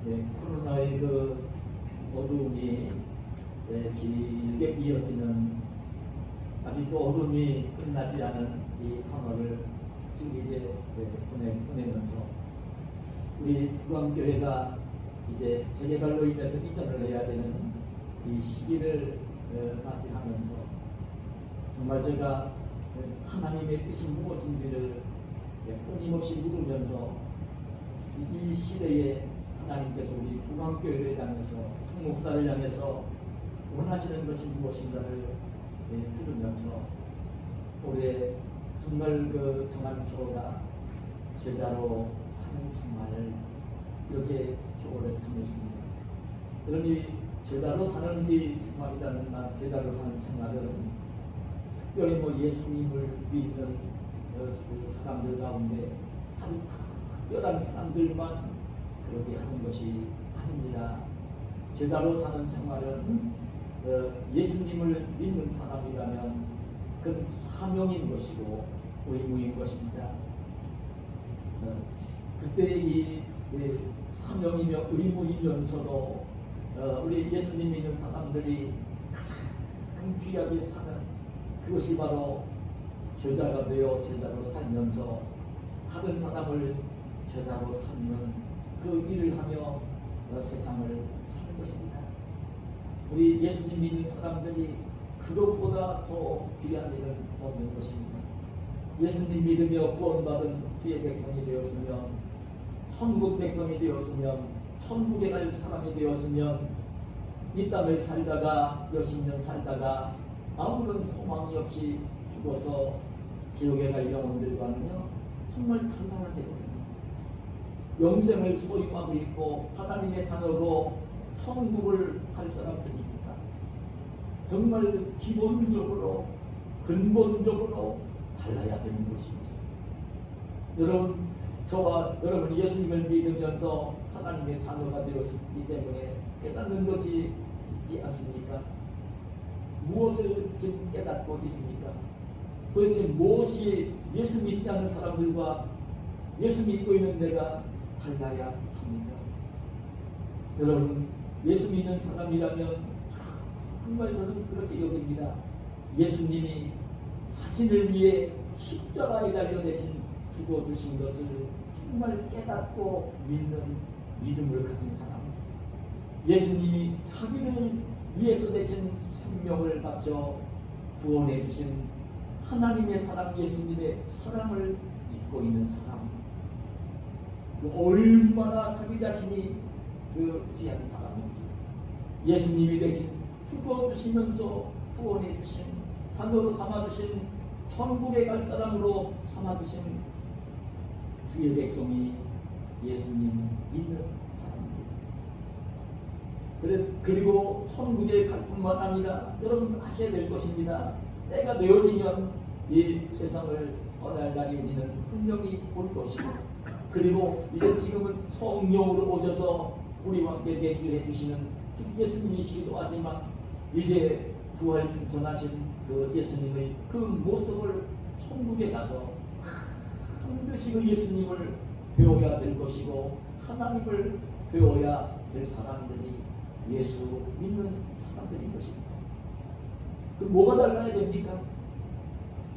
네, 코로나의 그 어두움이 길게 이어지는, 아직도 어둠이 끝나지 않은 이 터널을 지금 이제 보내면서 우리 두광교회가 이제 재개발로 인해서 이전을 해야 되는 이 시기를 맞이하면서 정말 제가 하나님의 뜻이 무엇인지를 끊임없이 물으면서 이 시대에 하나님께서 우리 두광교회를 향해서 성목사를 향해서 원하시는 것이 무엇인가를 들으면서 올해 정말 그 정한 교회가 제자로 사는 생활을 이렇게 교회를 통했습니다. 그러니 제자로 사는 이 생활이라는 말, 제자로 사는 생활은 특별히 뭐 예수님을 믿는 사람들 가운데 아주 특별한 사람들만 그렇게 하는 것이 아닙니다. 제자로 사는 생활은 예수님을 믿는 사람이라면 그 사명인 것이고 의무인 것입니다. 그때 이 사명이며 의무이면서도 우리 예수님 믿는 사람들이 가장 귀하게 사는 그것이 바로 제자가 되어 제자로 살면서 다른 사람을 제자로 삼는 그 일을 하며 세상을 사는 것입니다. 우리 예수님 믿는 사람들이 그것보다 더 귀한 일은 없는 것입니다. 예수님 믿으며 구원받은 주의 백성이 되었으면, 천국 백성이 되었으면, 천국에 갈 사람이 되었으면, 이 땅을 살다가 몇십 년 살다가 아무런 소망이 없이 죽어서 지옥에 갈 영혼들과는요 정말 단단하게 되거든요. 영생을 소유하고 있고 하나님의 자녀고 천국을 갈 사람들입니다. 정말 기본적으로 근본적으로 달라야 되는 것이죠. 여러분, 저와 여러분이 예수님을 믿으면서 하나님의 자녀가 되었기 때문에 깨닫는 것이 있지 않습니까? 무엇을 지금 깨닫고 있습니까? 도대체 무엇이 예수 믿지 않는 사람들과 예수 믿고 있는 내가 달라야 합니까? 여러분, 예수 믿는 사람이라면 정말 저는 그렇게 여깁니다. 예수님이 자신을 위해 십자가에 달려 대신 죽어주신 것을 정말 깨닫고 믿는 믿음을 가진 사람, 예수님이 자기를 위해서 대신 생명을 바쳐 구원해 주신 하나님의 사랑, 예수님의 사랑을 믿고 있는 사람, 얼마나 자기 자신이 그 귀한 사람인지, 예수님이 대신 죽어주시면서 구원해 주신, 자녀로 삼아주신, 천국에 갈 사람으로 삼아주신 주의 백성이 예수님 믿는 사람입니다. 그리고 천국에 갈 뿐만 아니라 여러분 아셔야 될 것입니다. 때가 되어지면 이 세상을 떠날 날이 우리는 분명히 올 것이고, 그리고 이제 지금은 성령으로 오셔서 우리와 함께 내주해 주시는 주 예수님이시기도 하지만 이제 부활 승천하신 그 예수님의 그 모습을 천국에 가서 반드시 그 예수님을 배워야 될 것이고 하나님을 배워야 될 사람들이 예수 믿는 사람들인 것입니다. 그 뭐가 달라야 됩니까?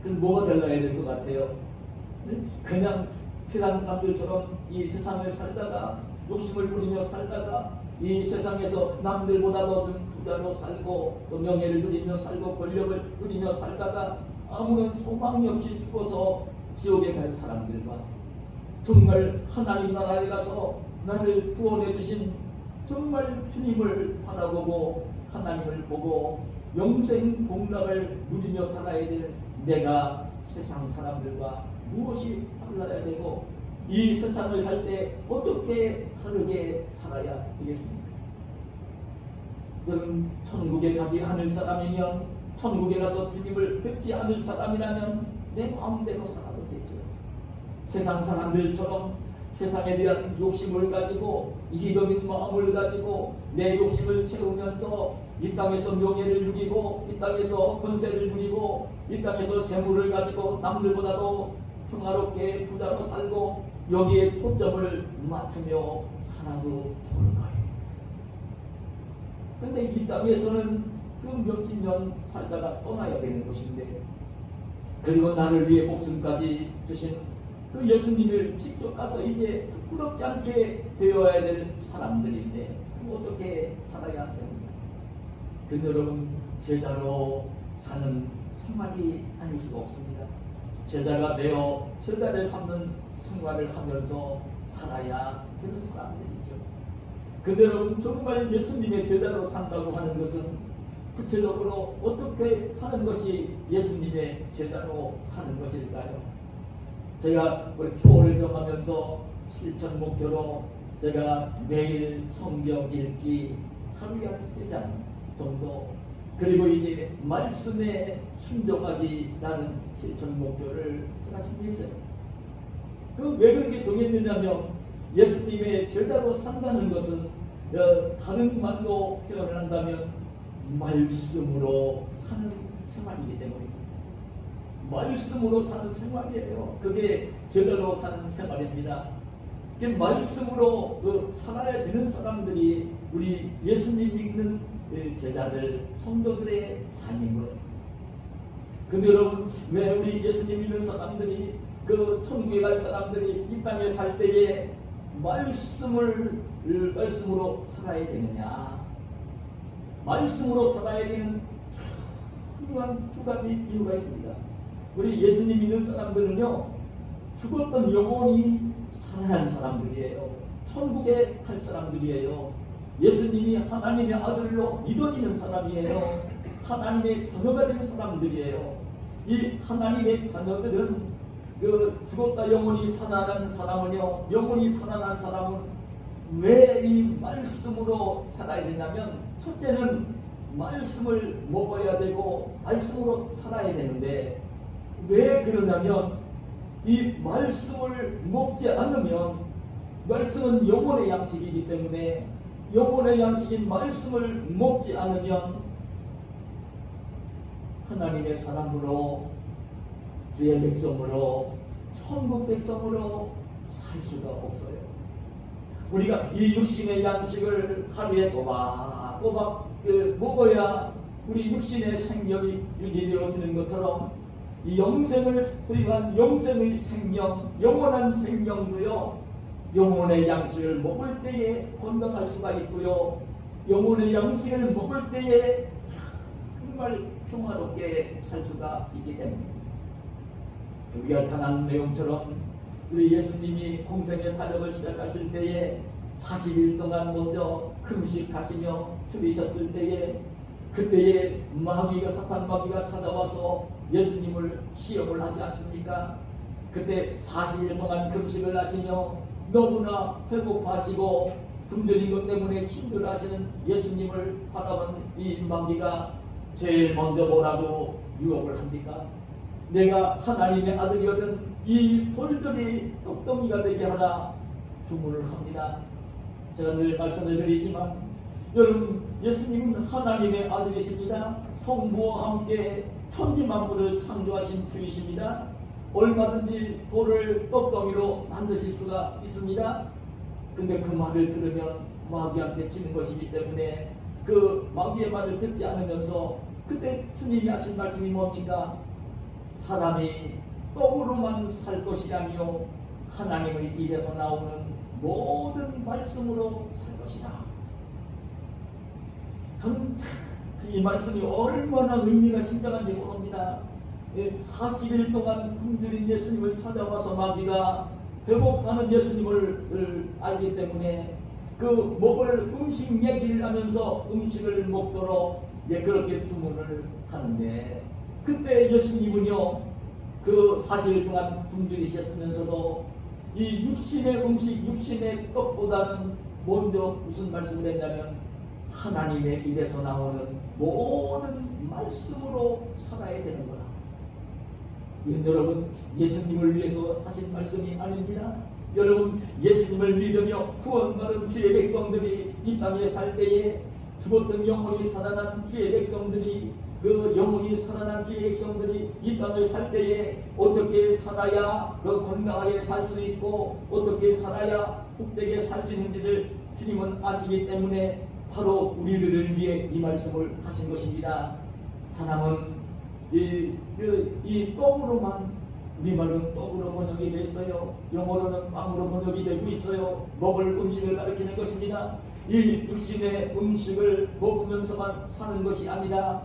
그 뭐가 달라야 될 것 같아요? 그냥 세상 사람들처럼 이 세상을 살다가 욕심을 부리며 살다가 이 세상에서 남들보다 높은 부자로 살고 또 명예를 누리며 살고 권력을 누리며 살다가 아무런 소망이 없이 죽어서 지옥에 갈 사람들과 정말 하나님 나라에 가서 나를 구원해 주신 정말 주님을 바라보고 하나님을 보고 영생 복락을 누리며 살아야 될 내가 세상 사람들과 무엇이 달라야 되고 이 세상을 살 때 어떻게 다르게 살아야 되겠습니까? 여러분, 천국에 가지 않을 사람이면, 천국에 가서 주님을 뵙지 않을 사람이라면 내 마음대로 살아도 되죠. 세상 사람들처럼 세상에 대한 욕심을 가지고 이기적인 마음을 가지고 내 욕심을 채우면서 이 땅에서 명예를 누리고 이 땅에서 권세를 누리고 이 땅에서 재물을 가지고 남들보다도 평화롭게 부자로 살고 여기에 초점을 맞추며 살아도 좋을까요? 근데 이 땅에서는 그 몇십 년 살다가 떠나야 되는 것인데, 그리고 나를 위해 목숨까지 주신 그 예수님을 직접 가서 이제 부끄럽지 않게 되어야 될 사람들인데 어떻게 살아야 됩니까? 그들은 제자로 사는 생활이 아닐 수가 없습니다. 제자가 되어 제자를 삼는 생활을 하면서 살아야 되는 사람들이죠. 그들은 정말 예수님의 제자로 산다고 하는 것은 구체적으로 어떻게 사는 것이 예수님의 제자로 사는 것일까요? 제가 우리 표를 정하면서 실천 목표로 제가 매일 성경 읽기 하루에 한 3장 정도, 그리고 이제 말씀에 순종하기라는 실천 목표를 제가 준비했어요. 왜 그렇게 정했느냐면 예수님의 제자로 산다는 것은 다른 말로 표현을 한다면 말씀으로 사는 생활이기 때문입니다. 말씀으로 사는 생활이에요. 그게 제대로 사는 생활입니다. 말씀으로 살아야 되는 사람들이 우리 예수님 믿는 제자들, 성도들의 삶인 거예요. 근데 여러분, 왜 우리 예수님 믿는 사람들이, 그 천국에 갈 사람들이 이 땅에 살 때에 말씀으로 살아야 되느냐? 말씀으로 살아야 되는 중요한 2가지 이유가 있습니다. 우리 예수님 믿는 사람들은요, 죽었던 영혼이 살아난 사람들이에요. 천국에 갈 사람들이에요. 예수님이 하나님의 아들로 믿어지는 사람이에요. 하나님의 자녀가 된 사람들이에요. 이 하나님의 자녀들은 그 죽었다 영혼이 살아난 사람은요, 영혼이 살아난 사람은 왜 이 말씀으로 살아야 되냐면, 첫째는 말씀을 먹어야 되고 말씀으로 살아야 되는데, 왜 그러냐면 이 말씀을 먹지 않으면, 말씀은 영혼의 양식이기 때문에 영혼의 양식인 말씀을 먹지 않으면 하나님의 사람으로, 주의 백성으로, 천국 백성으로 살 수가 없어요. 우리가 이 육신의 양식을 하루에 꼬박꼬박 먹어야 우리 육신의 생명이 유지되어지는 것처럼, 이 영생을 위한 영생의 생명, 영원한 생명도요, 영혼의 양식을 먹을 때에 건강할 수가 있고요, 영혼의 양식을 먹을 때에 정말 평화롭게 살 수가 있기 때문입니다. 우리가 전한 내용처럼 우리 예수님이 공생의 사역을 시작하실 때에 40일 동안 먼저 금식하시며 줄이셨을 때에, 그때에 마귀가, 사탄 마귀가 찾아와서 예수님을 시험을 하지 않습니까? 그때 40일 동안 금식을 하시며 너무나 배고파하시고 굶주린 것 때문에 힘들어하시는 예수님을 바라본 이 마귀가 제일 먼저 뭐라고 유혹을 합니까? 내가 하나님의 아들이거든 이 돌들이 떡덩이가 되게 하라 주문을 합니다. 제가 늘 말씀을 드리지만, 여러분, 예수님은 하나님의 아들이십니다. 성부와 함께 천지만물을 창조하신 주이십니다. 얼마든지 돌을 떡덩이로 만드실 수가 있습니다. 근데 그 말을 들으면 마귀한테 지는 것이기 때문에 그 마귀의 말을 듣지 않으면서, 그때 주님이 하신 말씀이 뭡니까? 사람이 떡으로만 살 것이 아니요 하나님의 입에서 나오는 모든 말씀으로 살 것이다. 저는 이 말씀이 얼마나 의미가 심장한지 모릅니다. 40일 동안 굶주린 예수님을 찾아와서 마귀가 배고파하는 예수님을 알기 때문에 그 먹을 음식 얘기를 하면서 음식을 먹도록 그렇게 주문을 하는데, 그때 예수님은요, 그 40일 동안 굶주리셨으면서도 이 육신의 음식, 육신의 떡보다는 먼저 무슨 말씀을 했냐면 하나님의 입에서 나오는 모든 말씀으로 살아야 되는 거라. 여러분, 예수님을 위해서 하신 말씀이 아닙니다. 여러분, 예수님을 믿으며 구원받은 주의 백성들이 이 땅에 살 때에 죽었던 영혼이 살아난 주의 백성들이 그 영혼이 살아난 주의 백성들이 이 땅을 살 때에 어떻게 살아야 그 건강하게 살 수 있고 어떻게 살아야 복되게 살 수 있는지를 주님은 아시기 때문에 바로 우리들을 위해 이 말씀을 하신 것입니다. 사람은 이 떡으로만, 우리말은 떡으로 번역이 됐어요. 영어로는 빵으로 번역이 되고 있어요. 먹을 음식을 가리키는 것입니다. 이 육신의 음식을 먹으면서만 사는 것이 아니라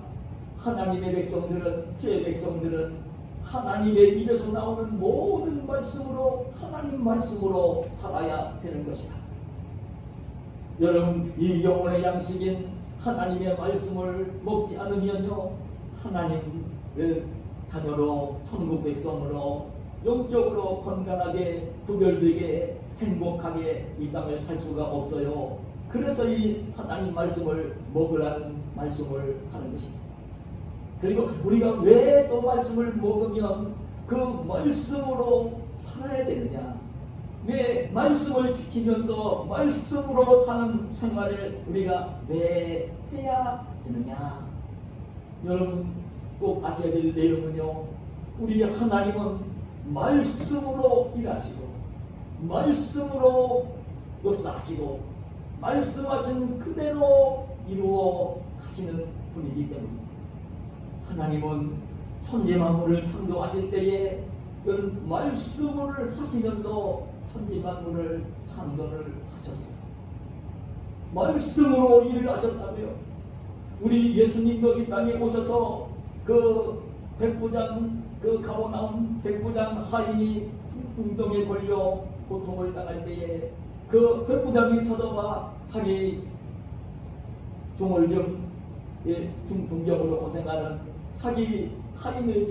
하나님의 백성들은, 주의 백성들은 하나님의 입에서 나오는 모든 말씀으로, 하나님 말씀으로 살아야 되는 것이다. 여러분, 이 영혼의 양식인 하나님의 말씀을 먹지 않으면요, 하나님의 자녀로, 천국 백성으로 영적으로 건강하게 구별되게 행복하게 이 땅을 살 수가 없어요. 그래서 이 하나님 말씀을 먹으라는 말씀을 하는 것입니다. 그리고 우리가 왜 또 말씀을 먹으면 그 말씀으로 살아야 되느냐, 왜 말씀을 지키면서 말씀으로 사는 생활을 우리가 왜 해야 되느냐. 여러분 꼭 아셔야 될 내용은요, 우리 하나님은 말씀으로 일하시고 말씀으로 역사하시고 말씀하신 그대로 이루어 가시는 분이기 때문입니다. 하나님은 천지 만물을 창조하실 때에 그런 말씀을 하시면서 천지 만물을 창조를 하셨어요. 말씀으로 일을 하셨다고요. 우리 예수님도 이 땅에 오셔서 그 백부장, 그 가버나움 백부장 하인이 중병에 걸려 고통을 당할 때에 그 백부장이 쳐다봐 자기 종을 중풍병으로 고생하는 자기 하인을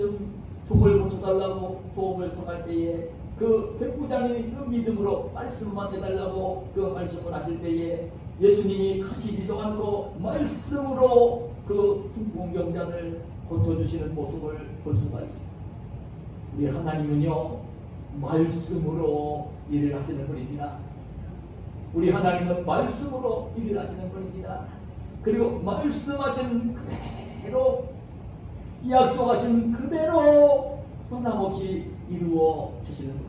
종을 고쳐달라고 도움을 청할 때에 그 백부장이 그 믿음으로 말씀만 해달라고 그 말씀을 하실 때에 예수님이 가시지도 않고 말씀으로 그 중풍병자를 고쳐주시는 모습을 볼 수가 있습니다. 우리 하나님은요, 말씀으로 일을 하시는 분입니다. 우리 하나님은 말씀으로 일을 하시는 분입니다. 그리고 말씀하신 그대로, 약속하신 그대로 변함없이 이루어 주시는 분.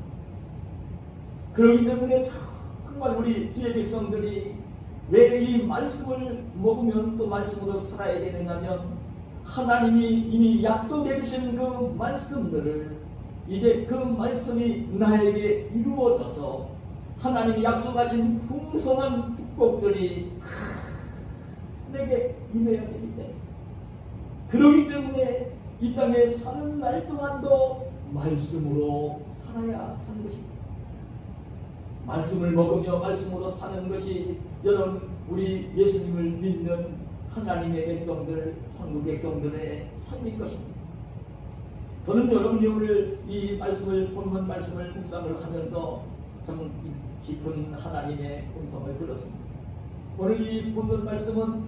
그렇기 때문에 정말 우리 주의 백성들이 왜 이 말씀을 먹으면 또 말씀으로 살아야 되느냐면, 하나님이 이미 약속해 주신 그 말씀들을 이제 그 말씀이 나에게 이루어져서 하나님이 약속하신 풍성한 축복들이 내게 임해야 됩니다. 그렇기 때문에 이 땅에 사는 날 동안도 말씀으로 살아야 하는 것입니다. 말씀을 먹으며 말씀으로 사는 것이 여러분 우리 예수님을 믿는 하나님의 백성들, 천국 백성들의 삶인 것입니다. 저는 여러분이 오늘 이 말씀을, 본문 말씀을 묵상을 하면서 참 깊은 하나님의 음성을 들었습니다. 오늘 이 본문 말씀은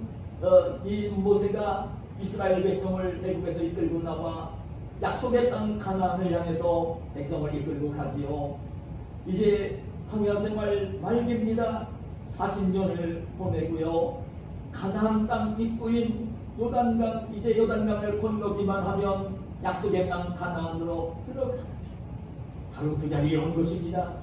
이 모세가 이스라엘 백성을 애굽에서 이끌고 나와 약속의 땅 가나안을 향해서 백성을 이끌고 가지요. 이제 광야 생활 말기입니다. 40년을 보내고요. 가나안 땅 입구인 요단강, 이제 요단강을 건너기만 하면 약속의 땅 가나안으로 들어가는 바로 그 자리에 온 것입니다.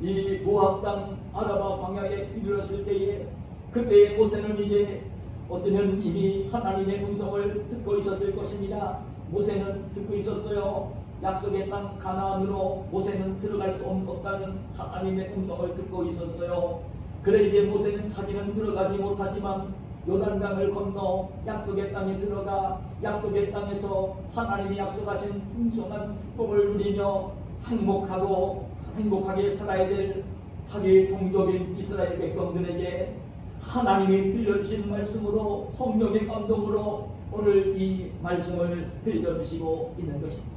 이 모압 땅 아라바 광야에 이르렀을 때에 그때의 모세는 이제 어쩌면 이미 하나님의 음성을 듣고 있었을 것입니다. 모세는 듣고 있었어요. 약속의 땅 가나안으로 모세는 들어갈 수 없다는 하나님의 음성을 듣고 있었어요. 그래 이제 모세는 자기는 들어가지 못하지만 요단강을 건너 약속의 땅에 들어가 약속의 땅에서 하나님이 약속하신 풍성한 축복을 누리며 행복하게 살아야 될 자기 동족인 이스라엘 백성들에게 하나님이 들려주신 말씀으로 성령의 감동으로 오늘 이 말씀을 들려주시고 있는 것입니다.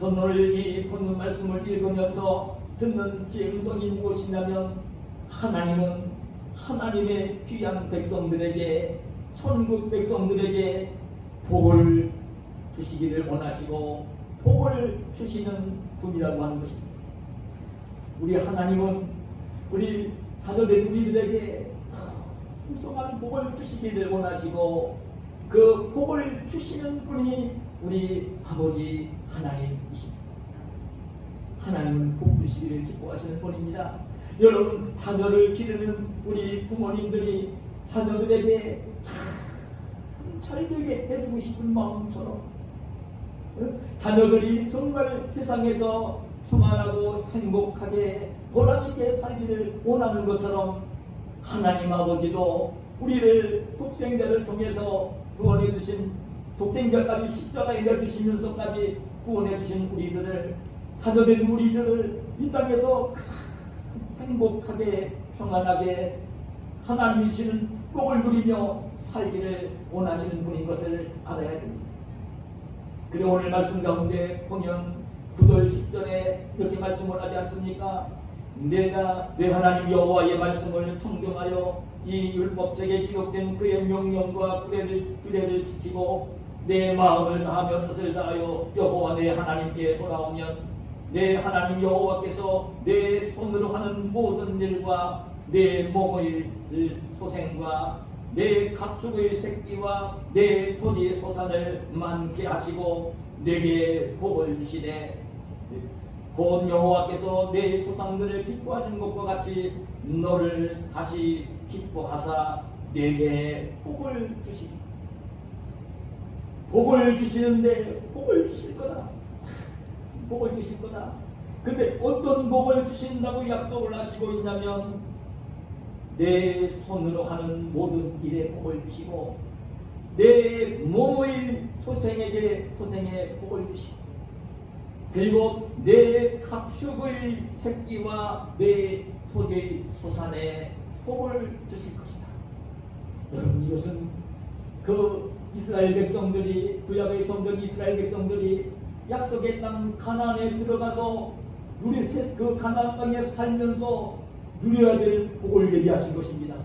저는 오늘 이 본문 말씀을 읽으면서 듣는 제 음성이 무엇이냐면, 하나님은 하나님의 귀한 백성들에게, 천국 백성들에게 복을 주시기를 원하시고 복을 주시는 분이라고 하는 것입니다. 우리 하나님은 우리 자녀된 우리들에게 풍성한 복을 주시기를 원하시고 그 복을 주시는 분이 우리 아버지 하나님이십니다. 하나님은 복 주시기를 기뻐하시는 분입니다. 여러분, 자녀를 기르는 우리 부모님들이 자녀들에게 잘 되게 해주고 싶은 마음처럼 자녀들이 정말 세상에서 평안하고 행복하게 보람있게 살기를 원하는 것처럼 하나님 아버지도 우리를 독생자를 통해서 구원해 주신, 독생자까지 십자가에 내주시면서까지 구원해 주신 우리들을, 자녀된 우리들을 이 땅에서 행복하게 평안하게 하나님이 주시는 복을 누리며 살기를 원하시는 분인 것을 알아야 됩니다. 그리고 오늘 말씀 가운데 보면 9절 10절에 이렇게 말씀을 하지 않습니까? 내가 내 하나님 여호와의 말씀을 청정하여 이 율법책에 기록된 그의 명령과 규례를 지키고 내 마음을 다하며 뜻을 다하여 여호와 내 하나님께 돌아오면 내 하나님 여호와께서 내 손으로 하는 모든 일과 내 몸의 소생과 내 가축의 새끼와 내 토지의 소산을 많게 하시고 내게 복을 주시되 곧 여호와께서 내 조상들을 기뻐하신 것과 같이 너를 다시 기뻐하사 내게 복을 주시니, 복을 주시는데 복을 주실 거다. 복을 주실 거다. 근데 어떤 복을 주신다고 약속을 하시고 있냐면 내 손으로 하는 모든 일에 복을 주시고 내 몸의 소생의 복을 주시고 그리고 내 가축의 새끼와 내 토지의 소산에 복을 주실 것이다. 여러분, 이것은 그 이스라엘 백성들이, 구약의 성전 이스라엘 백성들이 약속의 땅 가나안에 들어가서 그 가나안 땅에 살면서 누려야 될 복을 얘기하신 것입니다.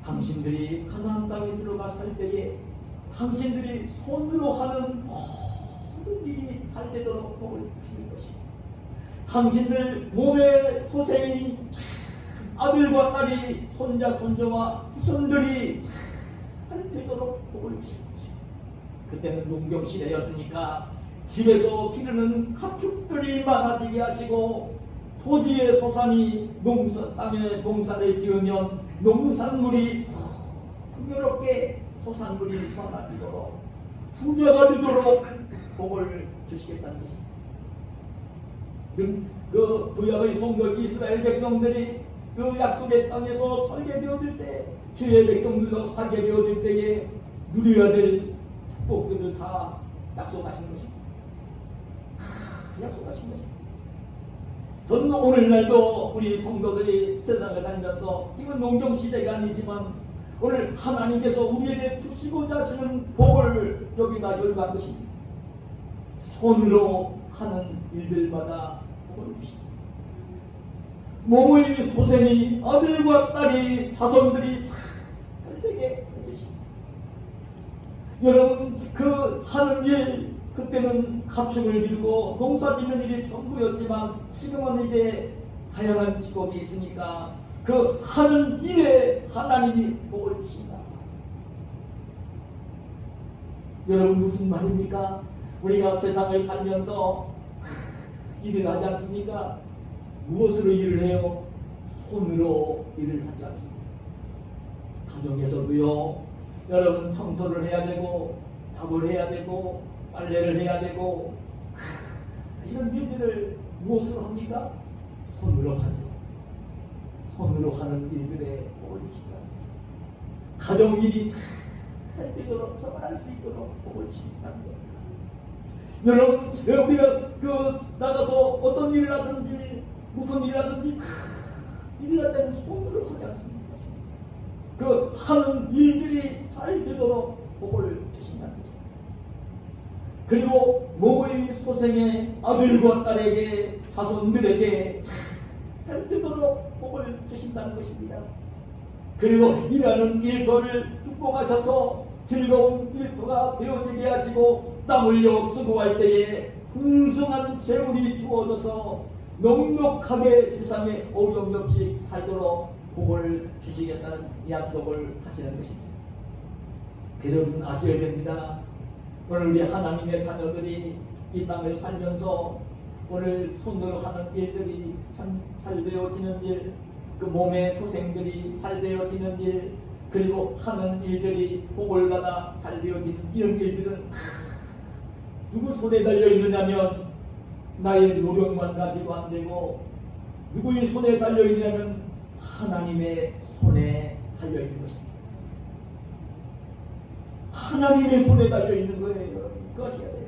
당신들이 가나안 땅에 들어가 살 때에 당신들이 손으로 하는 모든 일이 잘 되도록 복을 주실 것입니다. 당신들 몸의 소생이 아들과 딸이, 손자 손자와 후손들이 잘 되도록 복을 주실 것입니다. 그때는 농경 시대였으니까 집에서 기르는 가축들이 많아지게 하시고 토지의 소산이 땅에 농사를 지으면 농산물이 풍요롭게 소산물이 많아지도록 부자가 되도록 복을 주시겠다는 것입니다. 그 구약의 성도 이스라엘 백성들이 그 약속의 땅에서 살게 되어질 때, 주의 백성들도 살게 되어질 때에 누려야 될 축복들을 다 약속하신 것입니다. 약속하신 것입니다. 저는 오늘날도 우리 성도들이 세상을 살면서, 지금 농경시대가 아니지만 오늘 하나님께서 우리에게 주시고자 하시는 복을 여기다 열거한 것입니다. 손으로 하는 일들마다 복을 주십니다. 몸의 소생이 아들과 딸이 자손들이 잘 되게 해주십니다. 여러분, 그 하는 일, 그때는 가축을 기르고 농사 짓는 일이 전부였지만 지금은 이제 다양한 직업이 있으니까 그 하는 일에 하나님이 복을 주신다. 여러분, 무슨 말입니까? 우리가 세상을 살면서 일을 하지 않습니까? 무엇으로 일을 해요? 손으로 일을 하지 않습니다. 가정에서도요, 여러분, 청소를 해야 되고 밥을 해야 되고 빨래를 해야 되고 이런 일들을 무엇으로 합니까? 손으로 하죠. 손으로 하는 일들에 복을 주신다. 가정일이 잘 되도록, 평안할 수 있도록 복을 주신다는 겁니다. 여러분, 우리가 나가서 어떤 일을 하든지 무슨 일을 하든지 일을 할 때는 손으로 하지 않습니까? 그 하는 일들이 잘 되도록 복을 주신다는 것입니다. 그리고 몸의 소생의 아들과 딸에게, 자손들에게 잘 되도록 복을 주신다는 것입니다. 그리고 일하는 일터를 축복하셔서 즐거운 일터가 되어지게 하시고 땀 흘려 수고할 때에 풍성한 재물이 주어져서 넉넉하게 세상에 어려움 없이 살도록 복을 주시겠다는 약속을 하시는 것입니다. 여러분 아셔야 됩니다. 오늘 우리 하나님의 자녀들이 이 땅을 살면서 오늘 손으로 하는 일들이 참 잘 되어지는 일, 그 몸의 소생들이 잘 되어지는 일, 그리고 하는 일들이 복을 받아 잘 되어지는 이런 일들은 누구 손에 달려 있느냐면 나의 노력만 가지고 안 되고, 누구의 손에 달려 있냐면 하나님의 손에 달려 있는 것입니다. 하나님의 손에 달려 있는 거예요. 그것이야 돼요.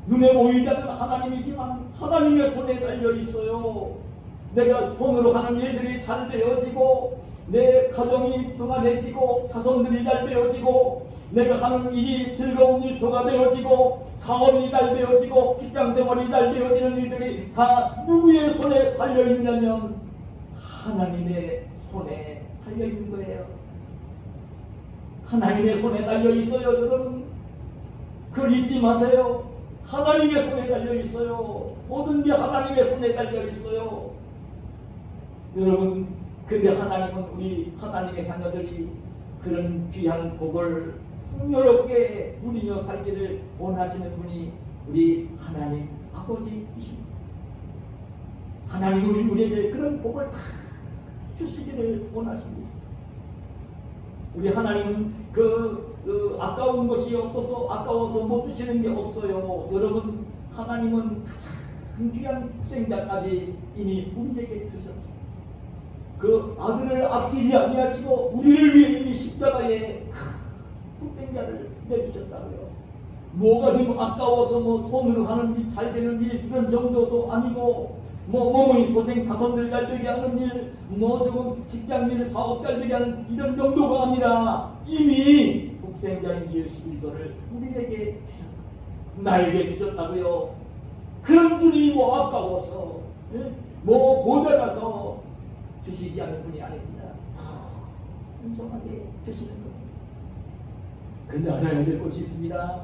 눈에 보이지 않는 하나님이지만 하나님의 손에 달려 있어요. 내가 손으로 하는 일들이 잘 되어지고, 내 가정이 평안해지고, 자손들이 잘 되어지고, 내가 하는 일이 즐거운 일터가 되어지고, 사업이 잘 되어지고, 직장생활이 잘 되어지는 일들이 다 누구의 손에 달려 있느냐면 하나님의 손에 달려 있는 거예요. 하나님의 손에 달려 있어요. 여러분 그걸 잊지 마세요. 하나님의 손에 달려 있어요. 모든 게 하나님의 손에 달려 있어요. 여러분, 근데 하나님은 우리 하나님의 자녀들이 그런 귀한 복을 풍요롭게 누리며 살기를 원하시는 분이 우리 하나님 아버지이십니다. 하나님은 우리에게 그런 복을 다 주시기를 원하십니다. 우리 하나님은 아까운 것이 없어서 아까워서 못 주시는 게 없어요. 여러분, 하나님은 가장 귀한 생자까지 이미 우리에게 주셨어요. 그 아들을 아끼지 아니하시고 우리를 위해 이미 십자가에 독생자를 내주셨다고요. 뭐가 좀 아까워서 손으로 하는 일, 잘 되는 일 이런 정도도 아니고, 몸의 소생 자손들 잘 되게 하는 일, 조금 직장 일, 사업 잘 되게 하는 이런 정도가 아니라 이미 독생자인 예수 그리스도를 우리에게 주셨다. 나에게 주셨다고요. 그런 분이 아까워서 모자라서 주시지 않는 분이 아닙니다. 풍성하게 주시는 겁니다. 근데 알아야 될 것이 있습니다.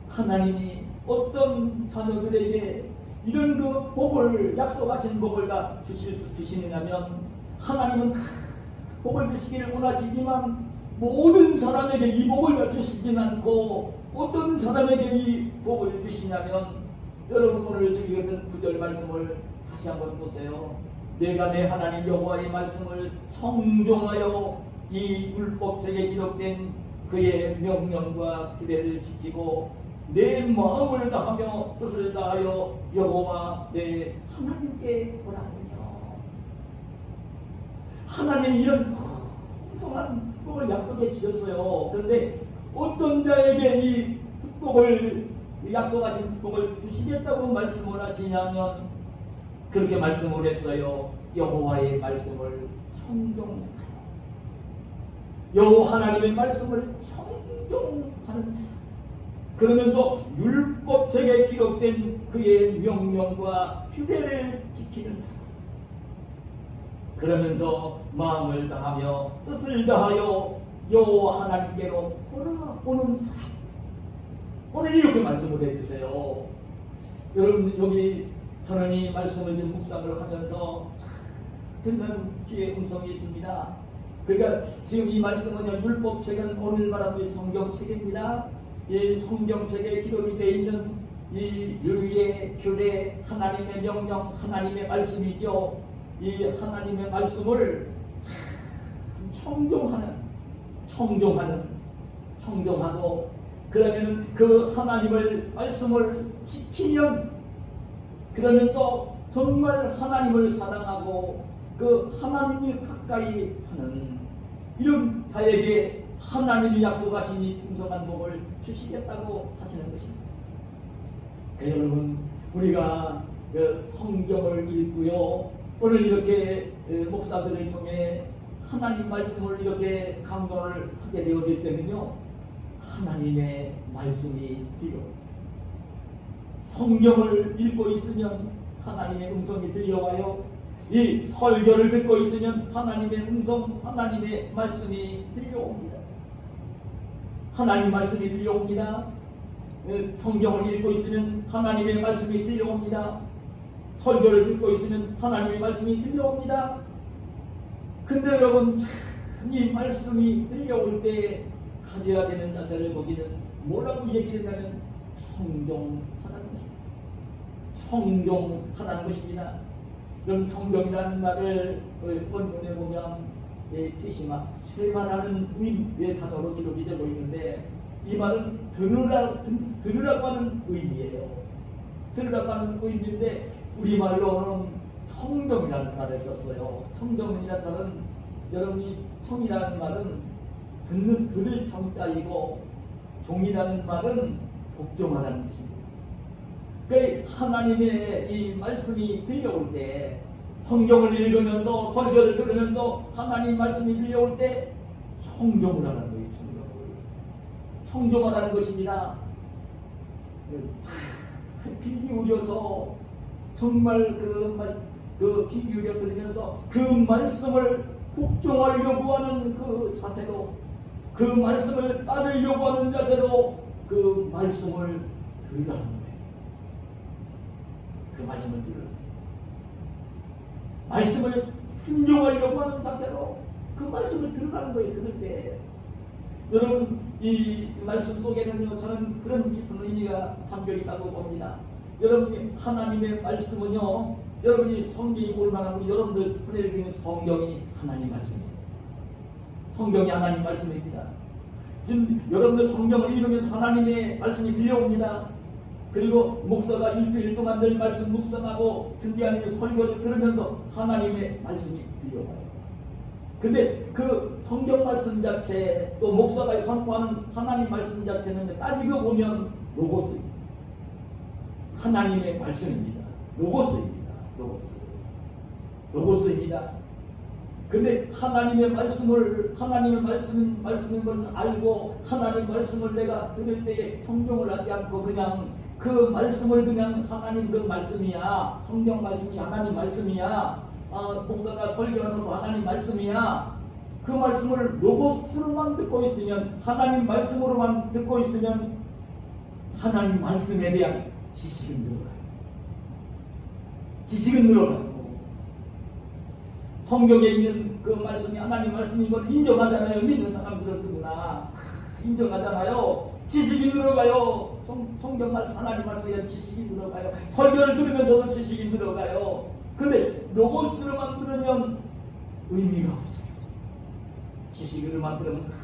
하나님이 어떤 자녀들에게 이런 그 복을, 약속하신 복을 다 주시느냐면, 하나님은 다 복을 주시기를 원하시지만 모든 사람에게 이 복을 다 주시진 않고 어떤 사람에게 이 복을 주시냐면, 여러분 오늘 저기 같은 구절 말씀을 다시 한번 보세요. 내가 내 하나님 여호와의 말씀을 청종하여 이 율법책에 기록된 그의 명령과 규례를 지키고 내 마음을 다하며 뜻을 다하여 여호와 내 하나님께 보라하며. 하나님이 이런 풍성한 축복을 약속해 주셨어요. 그런데 어떤 자에게 이 축복을, 약속하신 축복을 주시겠다고 말씀을 하시냐면 그렇게 말씀을 했어요. 여호와의 말씀을 청종하여. 여호와 하나님의 말씀을 청종하는 자, 그러면서 율법책에 기록된 그의 명령과 규례를 지키는 사람, 그러면서 마음을 다하며 뜻을 다하여 여호와 하나님께로 돌아오는 사람. 오늘 이렇게 말씀을 해주세요. 여러분, 여기 저는 이 말씀을 좀 묵상을 하면서 듣는 귀의 음성이 있습니다. 그러니까 지금 이 말씀은 율법책은 오늘 말하는 성경책입니다. 이 성경책에 기록이 되어 있는 이 율례, 규례, 하나님의 명령, 하나님의 말씀이죠. 이 하나님의 말씀을 청종하고, 그러면 그 하나님을 말씀을 지키면, 그러면서 정말 하나님을 사랑하고 그 하나님을 가까이 하는 이런 자에게 하나님이 약속하신 이 풍성한 복을 주시겠다고 하시는 것입니다. 여러분, 우리가 성경을 읽고요, 오늘 이렇게 목사들을 통해 하나님 말씀을 이렇게 강론을 하게 되어질 때는요, 하나님의 말씀이 필요합니다. 성경을 읽고 있으면 하나님의 음성이 들려와요. 이 설교를 듣고 있으면 하나님의 음성, 하나님의 말씀이 들려옵니다. 하나님 말씀이 들려옵니다. 성경을 읽고 있으면 하나님의 말씀이 들려옵니다. 설교를 듣고 있으면 하나님의 말씀이 들려옵니다. 근데 여러분, 참 이 말씀이 들려올 때 가져야 되는 자세를 거기는 뭐라고 얘기를 하냐면 청종하라는 것입니다. 청종하라는 것입니다. 그럼 청종이라는 말을 원문에 보면 티시마 쇠마라는 의미의 단어로 기록이 되고 있는데, 이 말은 들으라고 하는 의미예요. 들으라고 하는 의미인데 우리말로는 청종이라는 말을 썼어요. 청종이라는 말은, 여러분이 청이라는 말은 들을 청자이고 종이라는 말은 복종하라는 뜻입니다. 그러니까 하나님의 이 말씀이 들려올 때, 성경을 읽으면서 설교를 들으면서 하나님 말씀이 들려올 때 청종을 하는 거예요. 청종하라는 것입니다. 귀 기울여서 정말 귀 기울여 들으면서 그 말씀을 복종하려고 하는 그 자세로, 그 말씀을 따르려고 하는 자세로 그 말씀을 들으라는 거예요. 그 말씀을 들으라는 거예요. 말씀을 순종하려고 하는 자세로 그 말씀을 들으라는 거예요. 들을 때 여러분, 이 말씀 속에는요, 저는 그런 깊은 의미가 담겨 있다고 봅니다. 여러분이 하나님의 말씀은요, 여러분이 성경이 볼만하고 여러분들 보내드리는 성경이 하나님 말씀입니다. 성경이 하나님 말씀입니다. 지금 여러분들 성경을 읽으면서 하나님의 말씀이 들려옵니다. 그리고 목사가 일주일 동안 늘 말씀 묵상하고 준비하는 설교를 들으면서 하나님의 말씀이 들려와요. 근데 그 성경 말씀 자체, 또 목사가 선포하는 하나님 말씀 자체는 따지고 보면 로고스입니다. 하나님의 말씀입니다. 로고스입니다. 근데 하나님의 말씀인 걸 알고 하나님 말씀을 내가 들을 때에 청종을 하지 않고 그냥 그 말씀을 그냥 하나님 그 말씀이야, 성경 말씀이 하나님 말씀이야, 목사가 설교하는 것도 하나님 말씀이야, 그 말씀을 로고스로만 듣고 있으면, 하나님 말씀으로만 듣고 있으면 하나님 말씀에 대한 지식은 늘어나고 성경에 있는 그 말씀이 하나님 말씀인 걸 인정하잖아요. 믿는 사람들은 누구나 인정하잖아요. 지식이 늘어가요. 성경 말씀, 하나님 말씀에 대한 지식이 늘어가요. 설교를 들으면서도 지식이 늘어가요. 근데 로고스로만 들으면 의미가 없어요. 지식으로만 들으면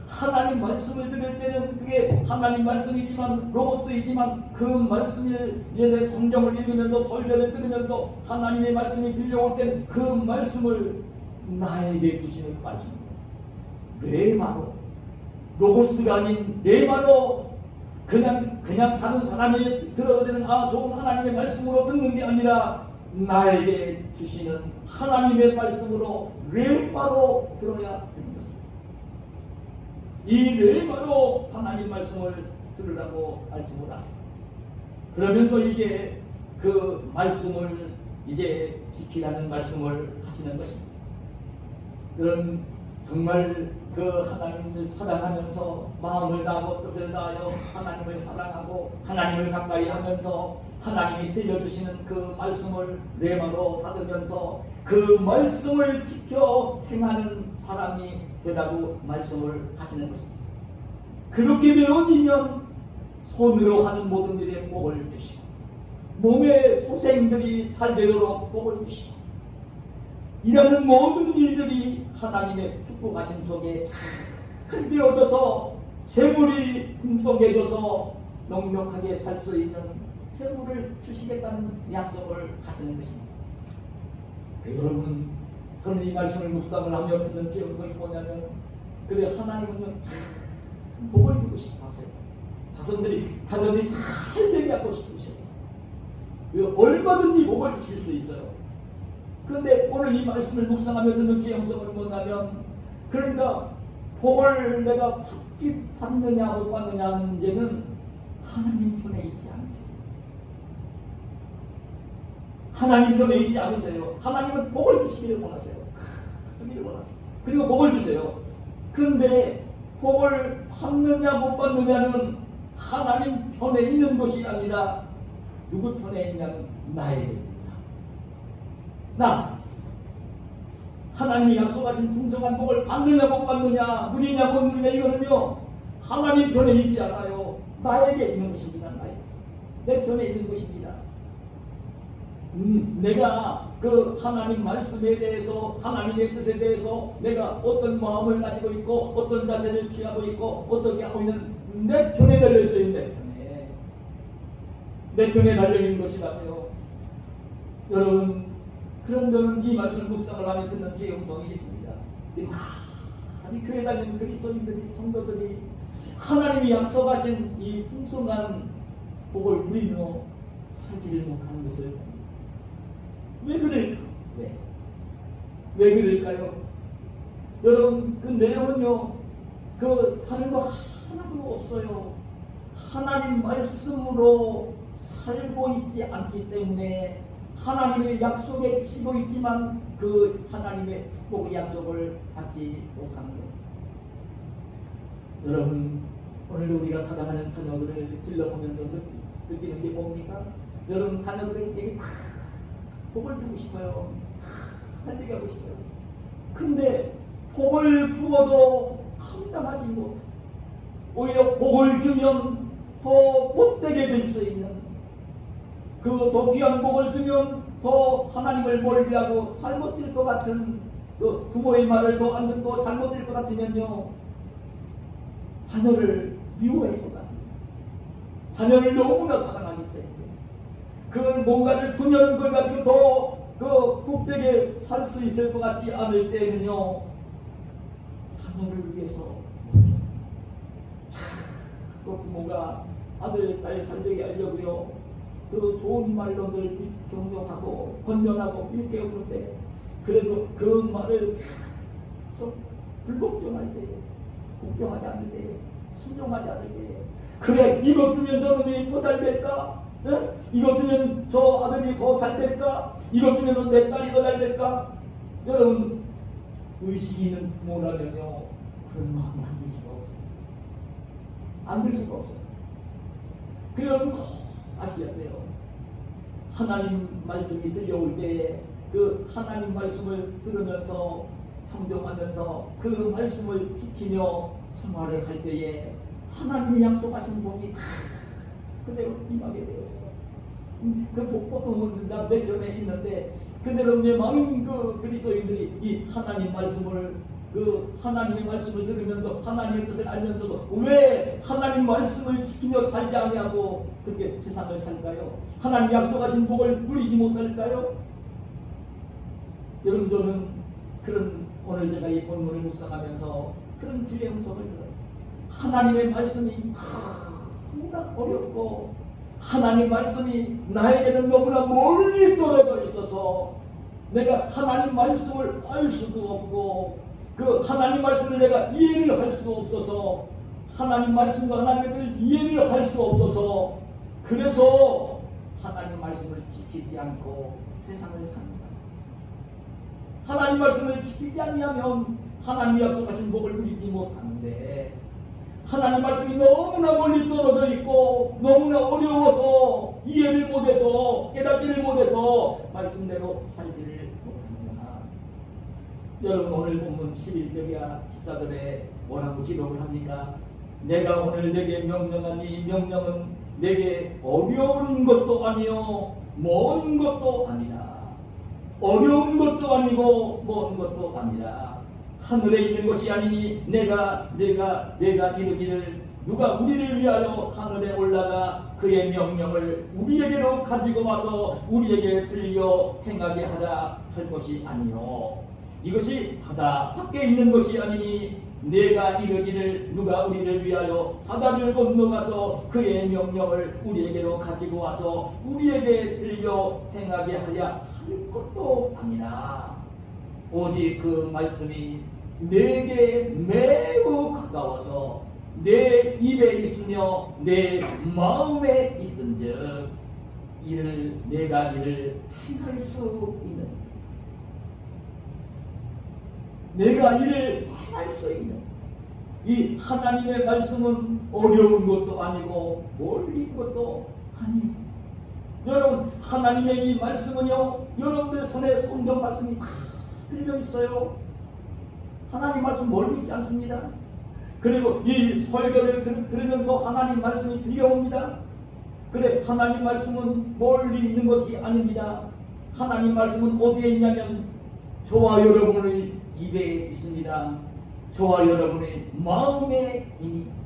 하나님 말씀을 들을 때는 그게 하나님 말씀이지만 로고스이지만, 그 말씀에 대해 성경을 읽으면서 설교를 들으면서 하나님의 말씀이 들려올 때는 그 말씀을 나에게 주시는 말씀입니다. 레마로, 로고스가 아닌 레마로, 그냥 다른 사람이 들어도 되는 좋은 하나님의 말씀으로 듣는 게 아니라 나에게 주시는 하나님의 말씀으로 레마로 들어야 됩니다. 이 레마로 하나님 말씀을 들으라고 말씀을 하십니다. 그러면서 이제 그 말씀을 이제 지키라는 말씀을 하시는 것입니다. 그런 정말 그 하나님을 사랑하면서 마음을 다하고 뜻을 다하여 하나님을 사랑하고 하나님을 가까이 하면서 하나님이 들려주시는 그 말씀을 레마로 받으면서 그 말씀을 지켜 행하는 사람이 되라고 말씀을 하시는 것입니다. 그렇게 되어지면 손으로 하는 모든 일에 복을 주시고 몸의 소생들이 잘 되도록 복을 주시고 일하는 모든 일들이 하나님의 축복하심 속에 잘 되어져서 재물이 풍성해져서 넉넉하게 살 수 있는 재물을 주시겠다는 약속을 하시는 것입니다. 여러분, 저는 이 말씀을 묵상을 하며 듣는 제 음성이 뭐냐면, 그래 하나님은요 복을 주고 싶어 하세요. 자녀들이 잘 되게 하고 싶으셔요. 얼마든지 복을 주실 수 있어요. 그런데 오늘 이 말씀을 묵상하며 듣는 제 음성을 뭐냐면, 그러니까 복을 내가 받느냐 못 받느냐 하는 문제는 하나님 편에 있지 않으세요. 하나님 편에 있지 않으세요. 하나님은 복을 주시기를 원하세요. 그리고 복을 주세요. 그런데 복을 받느냐 못 받느냐는 하나님 편에 있는 것이 아니라 누구 편에 있냐면 나에게입니다. 하나님이 약속하신 풍성한 복을 받느냐 못 받느냐, 누리냐 못 누리냐, 이거는요 하나님 편에 있지 않아요. 나에게 있는 것입니다. 내 편에 있는 것입니다. 내가 그 하나님 말씀에 대해서, 하나님의 뜻에 대해서 내가 어떤 마음을 가지고 있고 어떤 자세를 취하고 있고 어떻게 하고 있는, 내 편에 달려있어요. 내 편에 달려있는 것이라고요. 여러분, 그럼 저는 이 말씀 묵상을 하며 듣는 제 영성이 있습니다. 많이 교회 다니는 그리스도인들이, 성도들이 하나님이 약속하신 이 풍성한 복을 누리며 살지를 못하는 것을, 왜 그럴까? 왜 그럴까요? 여러분, 그 내용은요, 그 다른 거 하나도 없어요. 하나님 말씀으로 살고 있지 않기 때문에 하나님의 약속에 치고 있지만 그 하나님의 축복의 약속을 받지 못하는 거예요. 여러분, 오늘 우리가 사랑하는 자녀들을 길러보면서 느끼는 게 뭡니까? 여러분, 자녀들에게 다 복을 주고 싶어요. 살게 하고 싶어요. 근데 복을 주어도 감당하지 못해. 오히려 복을 주면 더 못되게 될 수 있는, 그 더 귀한 복을 주면 더 하나님을 멀리하고 잘못될 것 같은, 그 부모의 말을 더 안 듣고 잘못될 것 같으면요 자녀를 미워해서가, 자녀를 너무나 사랑하기 때문에 그걸 뭔가를 주면 그걸 가지고 더 그 복되게 살 수 있을 것 같지 않을 때는요 자녀를 위해서 그 부모가 아들, 딸 잘되게 하려고요 그 좋은 말로 늘 격려하고 권면하고 일깨우는데, 그래도 그 말을 좀 불복종할 때, 복종하지 않을 때, 순종하지 않을 때, 그래 이거 주면 저놈이 더 잘 될까? 네? 이거 주면 저 아들이 더 잘 될까? 이거 주면 내 딸이 더 잘 될까? 여러분, 의식이 있는 부모라면요 그런 마음이 안 들 수가 없어요. 안 들 수가 없어요. 그럼 아셔야 돼요. 하나님 말씀이 들려올 때에 그 하나님 말씀을 들으면서 성경하면서 그 말씀을 지키며 생활을 할 때에 하나님이 약속하신 복이 다 그대로 임하게 되어요. 그 복보통은 내 편에 있는데 그대로 내 많은 그 그리스도인들이 이 하나님 말씀을, 그 하나님의 말씀을 들으면서 하나님의 뜻을 알면서도 왜 하나님 말씀을 지키며 살지 아니하고 그렇게 세상을 살까요? 하나님 약속하신 복을 누리지 못할까요? 여러분, 저는 그런, 오늘 제가 이 본문을 묵상하면서 그런 주의 음성을 들어요. 하나님의 말씀이 너무나 어렵고 하나님 말씀이 나에게는 너무나 멀리 떨어져 있어서 내가 하나님 말씀을 알 수도 없고 그 하나님 말씀을 내가 이해를 할 수 없어서, 하나님 말씀과 하나님의 뜻을 이해를 할 수 없어서, 그래서 하나님 말씀을 지키지 않고 세상을 삽니다. 하나님 말씀을 지키지 아니하면 하나님이 약속하신 복을 누리지 못하는데, 하나님 말씀이 너무나 멀리 떨어져 있고 너무나 어려워서 이해를 못해서 깨닫지를 못해서 말씀대로 살지를 못합니다. 여러분, 오늘 본문 11절이야 14절에 뭐라고 기록을 합니까? 내가 오늘 내게 명령한 이 명령은 내게 어려운 것도 아니요 먼 것도 아니라, 어려운 것도 아니고 먼 것도 아니라 하늘에 있는 것이 아니니 내가 이르기를 누가 우리를 위하여 하늘에 올라가 그의 명령을 우리에게로 가지고 와서 우리에게 들려 행하게 하라 할 것이 아니요 이것이 바다 밖에 있는 것이 아니니 내가 이르기를 누가 우리를 위하여 바다를 건너가서 그의 명령을 우리에게로 가지고 와서 우리에게 들려 행하게 하려 할 것도 아니라 오직 그 말씀이 내게 매우 가까워서 내 입에 있으며 내 마음에 있은즉 내가 이를 행할 수 있는, 내가 이를 행할 수 있는 이 하나님의 말씀은 어려운 것도 아니고 멀리 것도 아니에요. 여러분, 하나님의 이 말씀은요, 여러분들 손에 성경 말씀이 들려 있어요. 하나님 말씀 멀리 있지 않습니다. 그리고 이 설교를 들으면서 하나님 말씀이 들려옵니다. 그래, 하나님 말씀은 멀리 있는 것이 아닙니다. 하나님 말씀은 어디에 있냐면 저와 여러분의 입에 있습니다. 저와 여러분의 마음에 이미 있습니다.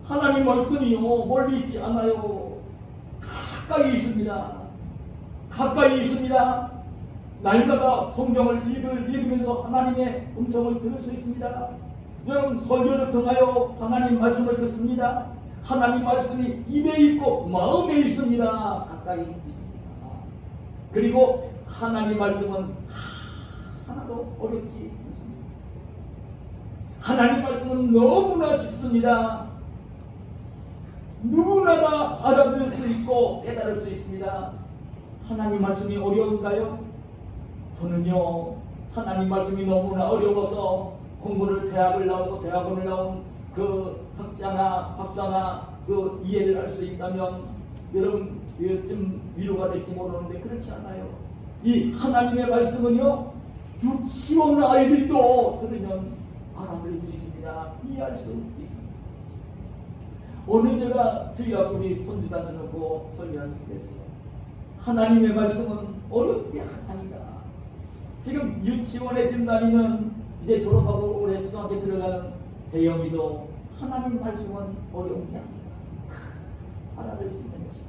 하나님 말씀이요, 멀리 있지 않아요. 가까이 있습니다. 가까이 있습니다. 날마다 성경을 읽으면서 하나님의 음성을 들을 수 있습니다. 여러분, 설교를 통하여 하나님 말씀을 듣습니다. 하나님 말씀이 입에 있고 마음에 있습니다. 가까이 있습니다. 그리고 하나님 말씀은 하나도 어렵지 않습니다. 하나님 말씀은 너무나 쉽습니다. 누구나 다 알아들을 수 있고 깨달을 수 있습니다. 하나님 말씀이 어려운가요? 저는요, 하나님 말씀이 너무나 어려워서 공부를 대학을 나오고 대학원을 나온 그 학자나 박사나 그 이해를 할 수 있다면 여러분 좀 위로가 될지 모르는데 그렇지 않아요. 이 하나님의 말씀은요, 유치원 아이들도 들으면 알아들을 수 있습니다. 이해할 수 있습니다. 오늘 제가 저희 우리 손주단을 놓고 설교하는 속에서요, 하나님의 말씀은 어렵지 않습니다. 지금 유치원에 지금 다니는 이제 졸업하고 올해 초등학교에 들어가는 대영이도 하나님 말씀은 어려운 게 아닙니다. 알아들 수 있는 것입니다.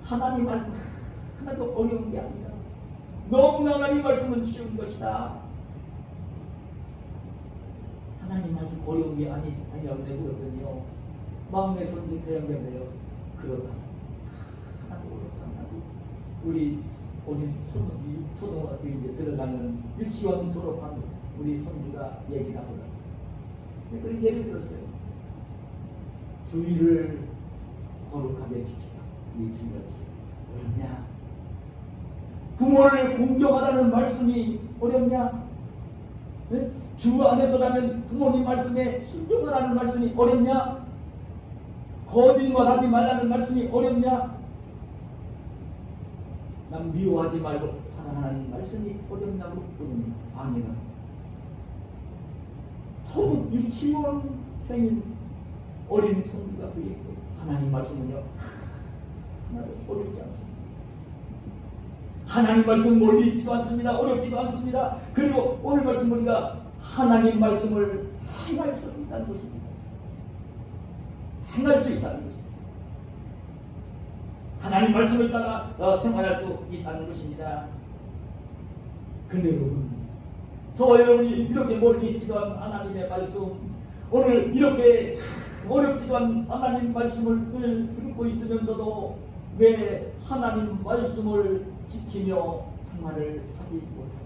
하나님 말씀 하나도 어려운 게 아닙니다. 너무나 하나님 말씀은 쉬운 것이다. 하나님 말씀 어려운 게 아니라고 그러거든요. 마음의 손질 대형견데요. 그렇다. 하나도 어렵지 않다고. 우리 초등학교 이제 들어가는 유치원 졸업한 우리 손주가 얘기를 하거든요. 그런 예를 들었어요. 주의를 거룩하게 지키라. 이 주의가 어렵냐? 부모를 공경하라는 말씀이 어렵냐? 네? 주 안에서라면 부모님 말씀에 순종하라는 말씀이 어렵냐? 거짓말하지 말라는 말씀이 어렵냐? 남 미워하지 말고 사랑하는 말씀이 어렵냐고 물으면 아니라 초등 유치원생인 어린 손주가 그 얘기고 하나님 말씀은요 하나도 어렵지 않습니다. 하나님 말씀 멀리 있지도 않습니다. 어렵지도 않습니다. 그리고 오늘 말씀 보니까 하나님 말씀을 행할 수 있다는 것입니다. 행할 수 있다는 것입니다. 하나님 말씀을 따라 생활할 수 있다는 것입니다. 근데 여러분, 저와 여러분이 이렇게 멀리 있지도 않은 하나님의 말씀, 오늘 이렇게 어렵지도 않은 하나님 말씀을 늘 듣고 있으면서도 왜 하나님 말씀을 지키며 생활을 하지 못할까?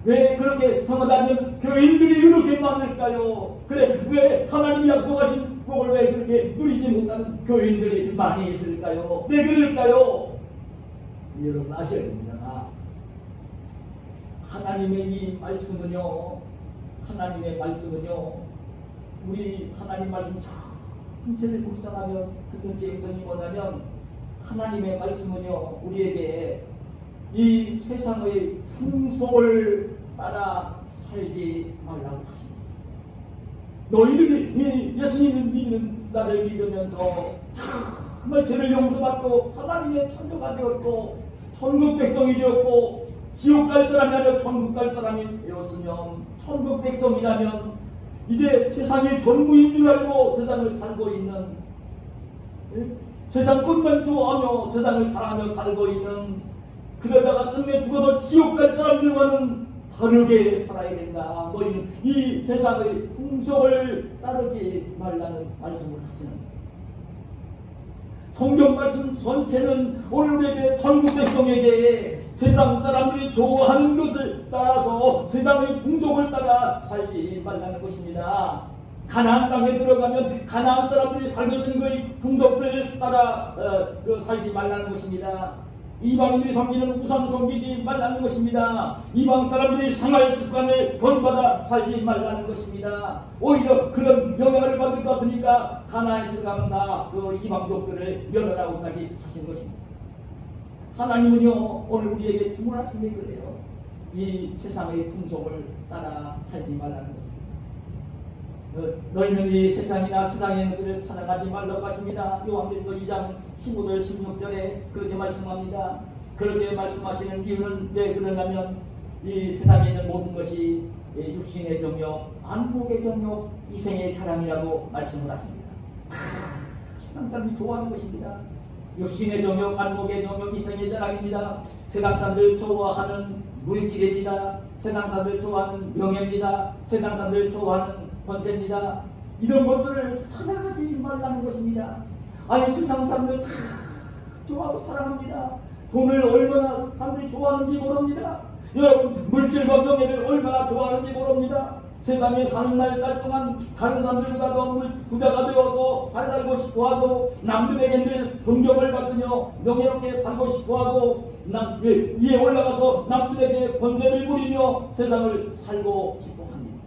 왜 그렇게 생활하면 교인들이 그렇게 많을까요? 그래, 왜 하나님이 약속하신 복을 왜 그렇게 누리지 못하는 교인들이 많이 있을까요? 왜 그럴까요? 여러분 아셔야 됩니다. 하나님의 이 말씀은요, 우리 하나님 말씀 전체를 묵상하면 두 번째 음성이 뭐냐면, 하나님의 말씀은요, 우리에게 이 세상의 풍속을 따라 살지 말라고 하십니다. 너희들이 예수님을 믿는 나를 믿으면서 정말 죄를 용서받고 하나님의 천도가 되었고 천국 백성이 되었고, 지옥 갈 사람이 아니라 천국 갈 사람이 되었으면, 천국 백성이라면 이제 세상의 전부인 줄 알고 세상을 살고 있는, 세상 끝만 좋아하며 세상을 사랑하며 살고 있는, 그러다가 끝내 죽어서 지옥 갈 사람들과는 다르게 살아야 된다. 너희는 이 세상의 풍속을 따르지 말라는 말씀을 하시는 거예요. 성경 말씀 전체는 오늘 우리에게 천국 백성에게 세상 사람들이 좋아하는 것을 따라서 세상의 풍속을 따라 살지 말라는 것입니다. 가나안 땅에 들어가면 가나안 사람들이 살고 있는 그 풍속들을 따라 살지 말라는 것입니다. 이방인들이 섬기는 우상 섬기지 말라는 것입니다. 이방 사람들이 생활 습관을 본받아 살지 말라는 것입니다. 오히려 그런 영향을 받을 것 같으니까 가나안에 들어가면 다 그 이방족들을 멸하라고까지 하신 것입니다. 하나님은요 오늘 우리에게 주문하신 게 그래요. 이 세상의 풍속을 따라 살지 말라는 것입니다. 너희는 이 세상이나 세상의 것들을 사랑하지 말라고 하십니다. 요한계시록 2장 15절 16절에 그렇게 말씀합니다. 그렇게 말씀하시는 이유는 왜 그러냐면 이 세상에 있는 모든 것이 육신의 정욕, 안목의 정욕, 이생의 자랑이라고 말씀을 하십니다. 세상 사람이 좋아하는 것입니다. 육신의 정욕, 안목의 정욕, 이생의 자랑입니다. 세상 사람들 좋아하는 물질입니다. 세상 사람들 좋아하는 명예입니다. 세상 사람들 좋아하는 권세입니다. 이런 것들을 사랑하지 말라는 것입니다. 아니 세상 사람들 다 좋아하고 사랑합니다. 돈을 얼마나 사람들이 좋아하는지 모릅니다. 여러분 물질과 명예를 얼마나 좋아하는지 모릅니다. 세상에 사는 날 동안 다른 사람들보다 더 부자가 되어서 잘 살고 싶어하고 남들에게 늘 존경을 받으며 명예롭게 살고 싶어하고 위에 올라가서 남들에게 권세를 부리며 세상을 살고 싶어합니다.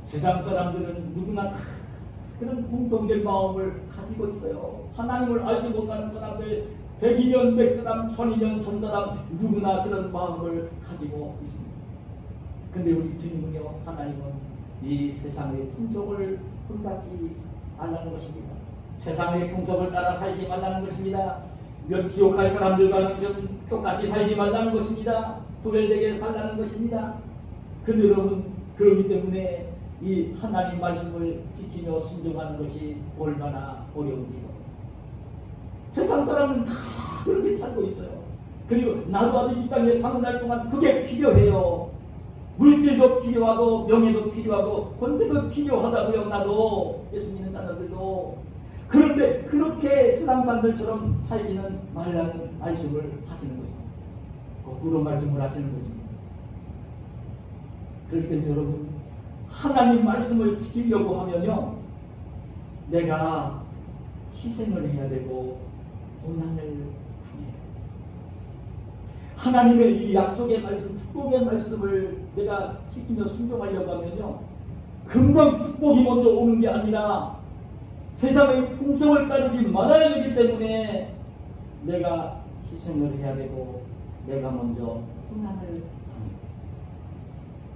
세상 사람들은 누구나 다 그런 공통된 마음을 가지고 있어요. 하나님을 알지 못하는 사람들 100이년 100사람 1000이년 1000사람 누구나 그런 마음을 가지고 있습니다. 근데 우리 주님은요 하나님은 이 세상의 풍속을 본받지 말라는 것입니다. 세상의 풍속을 따라 살지 말라는 것입니다. 몇 지옥 갈 사람들과는 좀 똑같이 살지 말라는 것입니다. 구별되게 살라는 것입니다. 근데 여러분 그렇기 때문에 이 하나님 말씀을 지키며 순종하는 것이 얼마나 어려운지 세상 사람은 다 그렇게 살고 있어요. 그리고 나도 아직 이 땅에 사는 날 동안 그게 필요해요. 물질도 필요하고 명예도 필요하고 권세도 필요하다고요. 나도 예수 믿는 자들도. 그런데 그렇게 세상 사람들처럼 살지는 말라는 말씀을 하시는 것입니다. 거꾸로 말씀을 하시는 것입니다. 그렇기 때문에 여러분 하나님 말씀을 지키려고 하면요 내가 희생을 해야 되고 고난을 당해요. 하나님의 이 약속의 말씀, 축복의 말씀을 내가 지키며 순종하려고 하면요 금방 축복이 먼저 오는 게 아니라 세상의 풍성을 따르지 말아야 되기 때문에 내가 희생을 해야 되고 내가 먼저 고난을 당해요.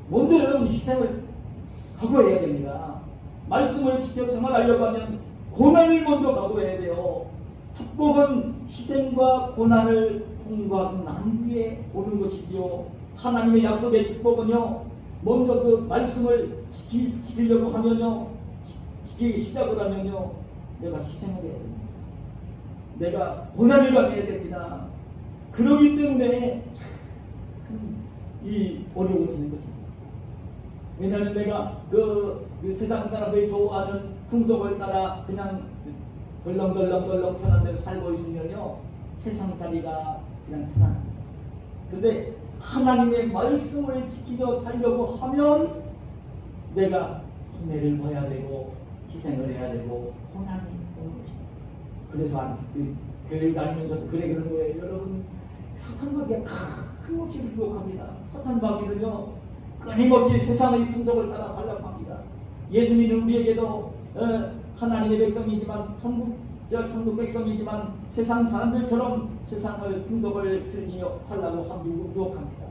먼저 여러분 희생을 각오해야 됩니다. 말씀을 지켜 생활하려고 하면 고난을 먼저 각오해야 돼요. 축복은 희생과 고난을 통과하고 난 뒤에 오는 것이죠. 하나님의 약속의 축복은요 먼저 그 말씀을 지키려고 하면요 지키기 시작을 하면요 내가 희생을 해야 됩니다. 내가 고난을 당해야 됩니다. 그러기 때문에 이 어려워지는 것입니다. 왜냐하면 내가 그 세상 사람들이 좋아하는 풍속을 따라 그냥 덜렁덜렁 편한 대로 살고 있으면요 세상살이가 그냥 편안합니다. 그런데 하나님의 말씀을 지키며 살려고 하면 내가 손해를 봐야 되고 희생을 해야 되고 고난이 오는 것입니다. 그래서 교회 다니면서도 그런 거예요. 여러분 사탄마귀가 끊임없이 유혹합니다. 사탄마귀는요 끊임없이 세상의 풍속을 따라 살려고 합니다. 예수님은 우리에게도 하나님의 백성이지만 천국 백성이지만 세상 사람들처럼 세상의 풍속을 즐기며 살라고 유혹합니다.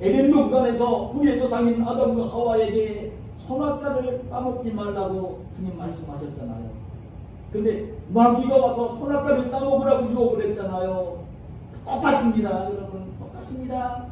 에덴 동산에서 우리의 조상인 아담과 하와에게 선악과를 따먹지 말라고 주님 말씀하셨잖아요. 근데 마귀가 와서 선악과를 따먹으라고 유혹을 했잖아요. 똑같습니다. 여러분 똑같습니다.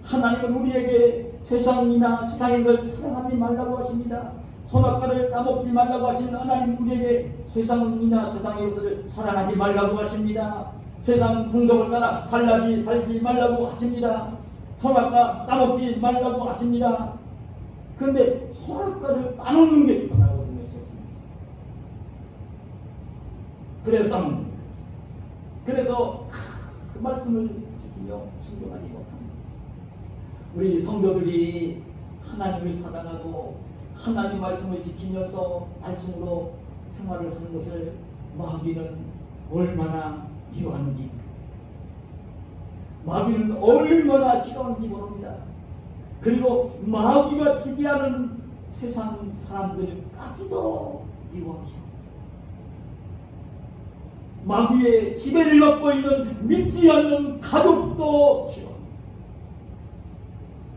하나님은 우리에게 세상이나 세상의 걸 사랑하지 말라고 하십니다. 선악과를 따먹지 말라고 하신 하나님 우리에게 세상이나 세상의 것들을 사랑하지 말라고 하십니다. 세상 풍속을 따라 살지 말라고 하십니다. 선악과 따먹지 말라고 하십니다. 그런데 선악과를 따먹는 게 편하거든요. 그래서 따먹는 거예요. 그래서 그 말씀을 지키며 순종하지 못합니다. 우리 성도들이 하나님을 사랑하고 하나님 말씀을 지키면서 말씀으로 생활을 하는 것을 마귀는 얼마나 미워하는지 마귀는 얼마나 싫어하는지 모릅니다. 그리고 마귀가 지배하는 세상 사람들까지도 미워하십니다. 마귀의 지배를 받고 있는 믿지 않는 가족도 싫어.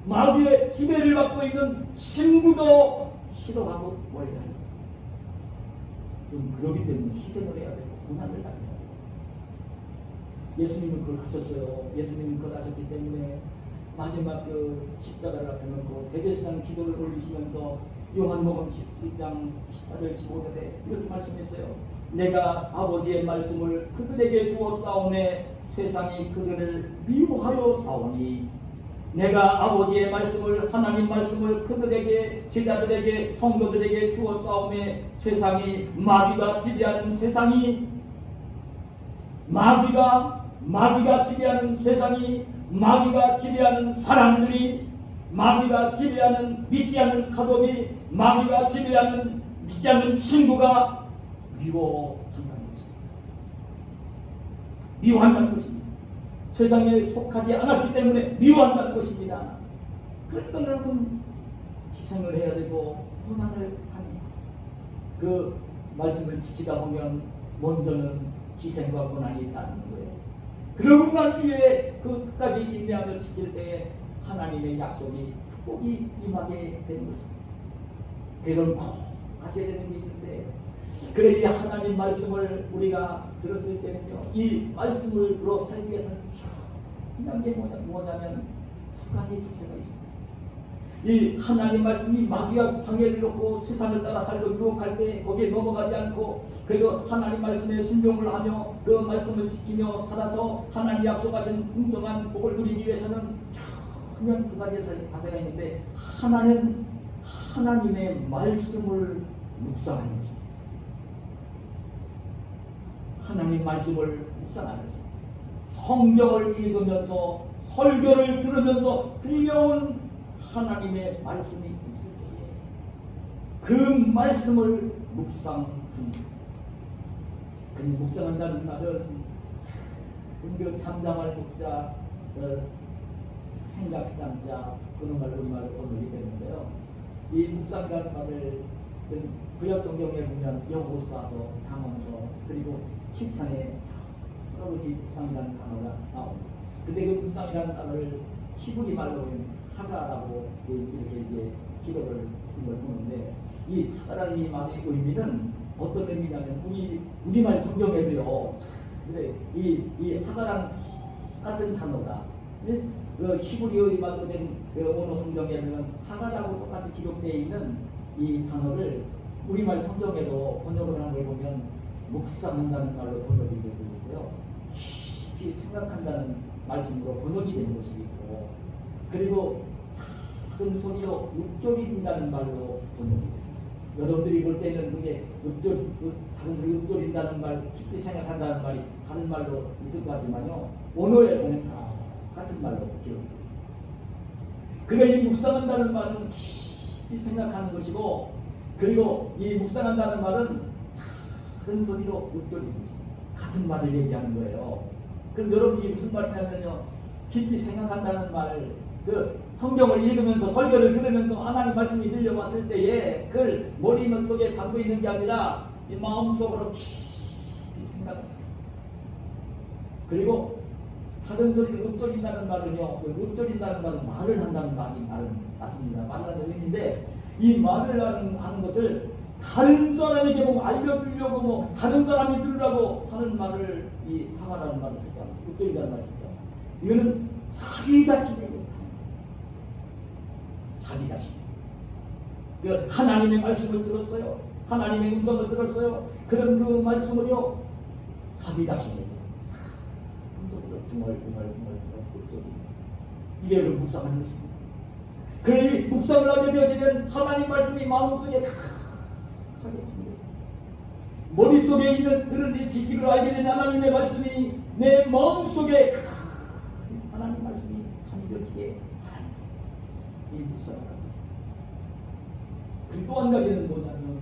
마귀의 지배를 받고 있는 신부도 싫어하고 멀리하는. 그러기 때문에 희생을 해야 되고 고난을 당해야 돼요. 예수님은 그걸 하셨어요. 예수님은 그걸 하셨기 때문에 마지막 그 십자가를 앞에 놓고 대제사장 기도를 올리시면서 요한복음 17장 14절 15절에 이렇게 말씀했어요. 내가 아버지의 말씀을 그들에게 주어 싸우매 세상이 그들을 미워하여 싸우니 내가 아버지의 말씀을 하나님 말씀을 그들에게 제자들에게 성도들에게 주어 싸우매 세상이 마귀가 지배하는 세상이 마귀가 지배하는 세상이 마귀가 지배하는 사람들이 마귀가 지배하는 믿지 않는 가족이 마귀가 지배하는 믿지 않는 친구가 미워한다는 것입니다. 미워한다는 것입니다. 세상에 속하지 않았기 때문에 미워한다는 것입니다. 그러니까 여러분 희생을 해야 되고 고난을 하니 그 말씀을 지키다 보면 먼저는 희생과 고난이 있다는 거예요. 그러고 난 뒤에 그 끝까지 인내하며 지킬 때에 하나님의 약속이 축복이 임하게 되는 것입니다. 그런 꼭 하셔야 되는 게 있는데 그래 이 하나님 말씀을 우리가 들었을 때는요 이 말씀으로 살기 위해서는 중요한 게 뭐냐면 두 가지 실체가 있습니다. 이 하나님 말씀이 마귀가 방해를 놓고 세상을 따라 살고 유혹할 때 거기에 넘어가지 않고 그리고 하나님 말씀에 순종을 하며 그 말씀을 지키며 살아서 하나님 약속하신 풍성한 복을 누리기 위해서는 중요한 두 가지 자세가 있는데 하나는 하나님의 말씀을 묵상하는 것입니다. 하나님 말씀을 묵상하는 것입니다. 성경을 읽으면서 설교를 들으면서 들려온 하나님의 말씀이 있을 때에 그 말씀을 묵상합니다. 그 묵상한다는 말은 그 잠잠할 묵자, 생각시담자 그런 말로 우리말로 번역이 되는데요. 이 묵상이라는 말을 구약 성경에 보면 여호수아서, 잠언서 그리고 시편에 여러 이 묵상이라는 단어가 나옵니다. 근데 그 묵상이라는 단어를 히브리 말로 보면 하가라고 이렇게 이제 기도를 이걸 보는데 이 하가라는 이 말의 의미는 어떤 의미냐면 우리말 성경에도요. 근데 이 하가랑 같은 단어가 그 히브리어의 말로 된 언어 성경에 보면 하가라고 똑같이 기록되어 있는 이 단어를 우리말 성경에도 번역을 하는 걸 보면 묵상한다는 말로 번역이 되고 있고요. 깊이 생각한다는 말씀으로 번역이 되는 것이 있고 그리고 작은 소리로 읊조린다는 말로 번역이 됩니다. 여러분들이 볼 때는 그게 작은 소리 읊조린다는 말, 깊이 생각한다는 말이 다른 말로 있을 것 같지만요. 언어에 보면 같은 말로 기록되어 있습니다. 그러니까 이 묵상한다는 말은 깊이 생각하는 것이고 그리고 이 묵상한다는 말은 작은 소리로 읊조리는 것입니다. 같은 말을 얘기하는 거예요. 그럼 여러분이 무슨 말이냐면요. 깊이 생각한다는 말, 그 성경을 읽으면서 설교를 들으면서 하나님 말씀이 들려왔을 때에 그걸 머리 속에 담고 있는 게 아니라 이 마음속으로 깊이 생각합니다. 그리고 작은 소리를 읊조린다는 말은요. 읊조린다는 말은 말을 한다는 말이 맞습니다. 말을 하는 의미인데 이 말을 하는 것을 다른 사람에게 알려주려고 다른 사람이 들으라고 하는 말을 이 하가라는 말을 쓰잖아요. 읊조린다는 말을 쓰잖아요. 이거는 자기 자신에게 자기 자신. 하나님의 말씀을 들었어요. 하나님의 음성을 들었어요. 그런 그 말씀을요 자기 자신에게 음성으로 중얼중얼 이게 묵상하는 것입니다. 그러니 묵상을 하게 되어지면 하나님 말씀이 마음속에 하게 됩니다. 머릿속에 있는 그런 이 지식을 알게 된 하나님의 말씀이 내 마음속에 하나님 말씀이 담겨지게 이 묵상을 합니다. 그리고 또 한 가지는 뭐냐면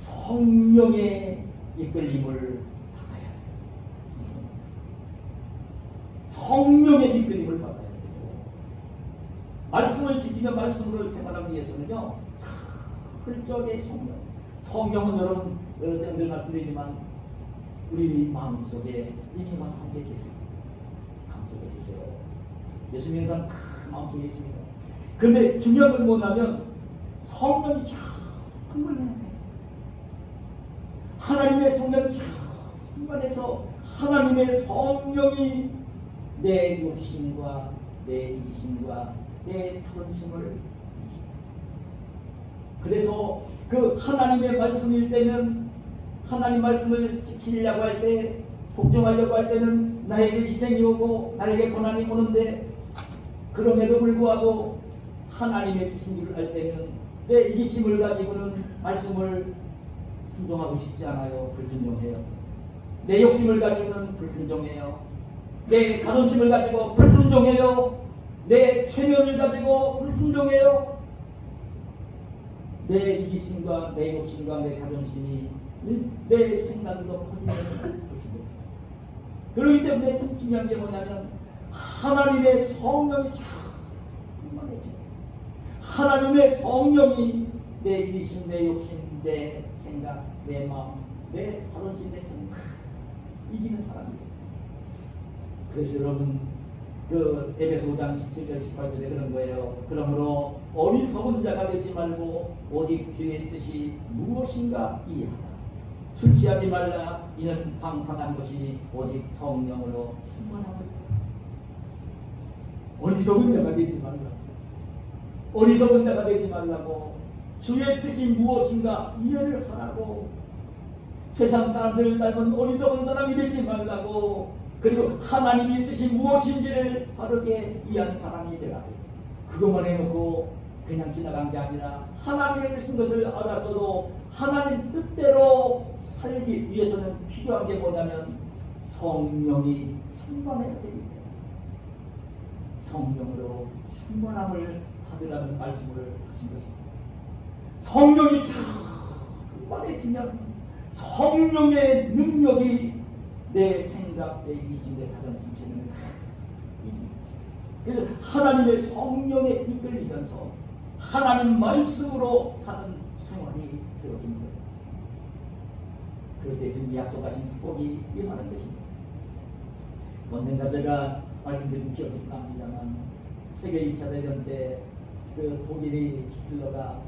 성령의 이끌림을 받아야 해요. 성령의 이끌림을 받아야 돼요. 말씀을 지키며 말씀으로 생활하기 위해서는요 훌쩍의 성령은 여러분 늘 말씀드리지만 우리 마음속에 이미 와서 함께 계세요. 마음속에 계세요. 예수 믿는 사람 다 마음속에 있습니다. 그런데 중요한 건 뭐냐면 성령이 충만해야 돼요. 하나님의 성령이 충만해서 하나님의 성령이 내 욕심과 내 이기심과 내 자존심을 그래서 그 하나님의 말씀일 때는 하나님 말씀을 지키려고 할 때 복종하려고 할 때는 나에게 희생이 오고 나에게 고난이 오는데 그럼에도 불구하고 하나님의 뜻인 줄 알 때는 내 이기심을 가지고는 말씀을 순종하고 싶지 않아요. 불순종해요. 내 욕심을 가지고는 불순종해요. 내 자존심을 가지고 불순종해요. 내 최면을 가지고 불순종해요. 내 이기심과 내 욕심과 내 자존심이 내 생각으로 커지는 것이고 그렇기 때문에 참 중요한 게 뭐냐면 하나님의 성령이 충만해져요. 하나님의 성령이 내 이기심, 내 욕심, 내 생각, 내 마음, 내 자존심, 내 정말 이기는 사람이에요. 그래서 여러분 그 에베소 5장 17절 18절에 그런 거예요. 그러므로 어리석은 자가 되지 말고 오직 주의 뜻이 무엇인가 이해하라. 술 취하지 말라. 이는 방탕한 것이 오직 성령으로 충만하다. 어리석은 자가 되지 말라. 어리석은 자가 되지 말라고 주의 뜻이 무엇인가 이해를 하라고. 세상 사람들을 닮은 어리석은 사람이 되지 말라고. 그리고 하나님의 뜻이 무엇인지를 바르게 이해하는 사람이 되라고. 그것만 해놓고 그냥 지나간 게 아니라 하나님의 뜻인 것을 알았어도 하나님 뜻대로 살기 위해서는 필요한 게 뭐냐면 성령이 충만해야 됩니다. 성령으로 충만함을 받으라는 말씀을 하신 것입니다. 성령이 충만해지면 성령의 능력이 내 생각, 내 이기심, 내 자존심, 죄는 그래서 하나님의 성령에 이끌리면서 하나님 말씀으로 사는 생활이 되어진 거예요. 그럴 때 지금 약속하신 축복이 임하는 것입니다. 언젠가 제가 말씀드린 기억이 납니다만 세계 2차 대전 때 그 독일이 히틀러가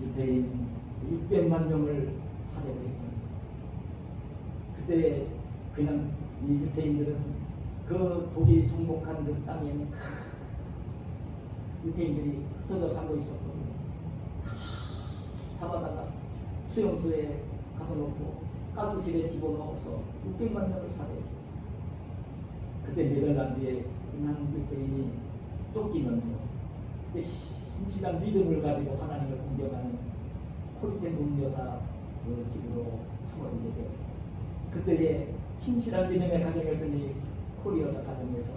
유대인 600만 명을 살해를 했잖아요. 그때 그냥 이 유대인들은 그 독일이 정복한 그 땅에는 유대인들이 흩어져 살고 있었거든요. 잡아다가 수용소에 가둬놓고 가스실에 집어넣어서 600만 명을 살해했어요. 그때 네덜란드에 그냥 유대인이 쫓기면서 그때 신실한 믿음을 가지고 하나님을 공경하는 코리텐 여사 그 집으로 숨어있게 되었어요. 그때에 신실한 믿음의 가정이었더니 코리여사 가정에서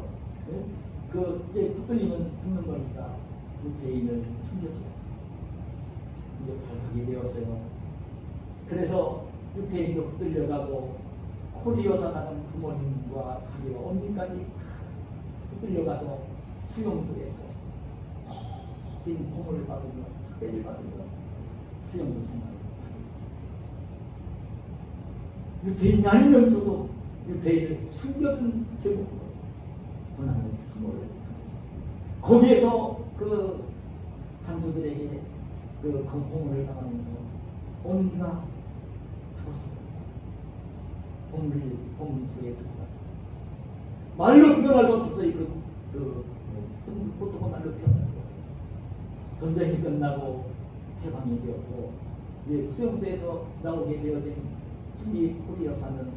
그게 붙들리면 죽는 거니까 유대인을 숨겨주었어요. 이제 발각이 되었어요. 그래서 유대인도 붙들려가고 코리여사 가정 부모님과 자기가 언니까지 붙들려가서 수용소에서 긴 공을 받으며 학대를 받으며 수용소 생활을 하게 됐어요. 유대인이 아니면서도 유대인을 숨겨둔 제목으로 고난의 수모를 당했어요. 거기에서 그 단수들에게 그 공포를 당하면서 언니가 죽었어요. 봉수에 죽어갔어요. 말로 표현할 수 없었어요. 보통은 말로 표현할 수 없었어요. 전쟁이 끝나고 해방이 되었고 수용소에서 나오게 되어진 이 코리 여사는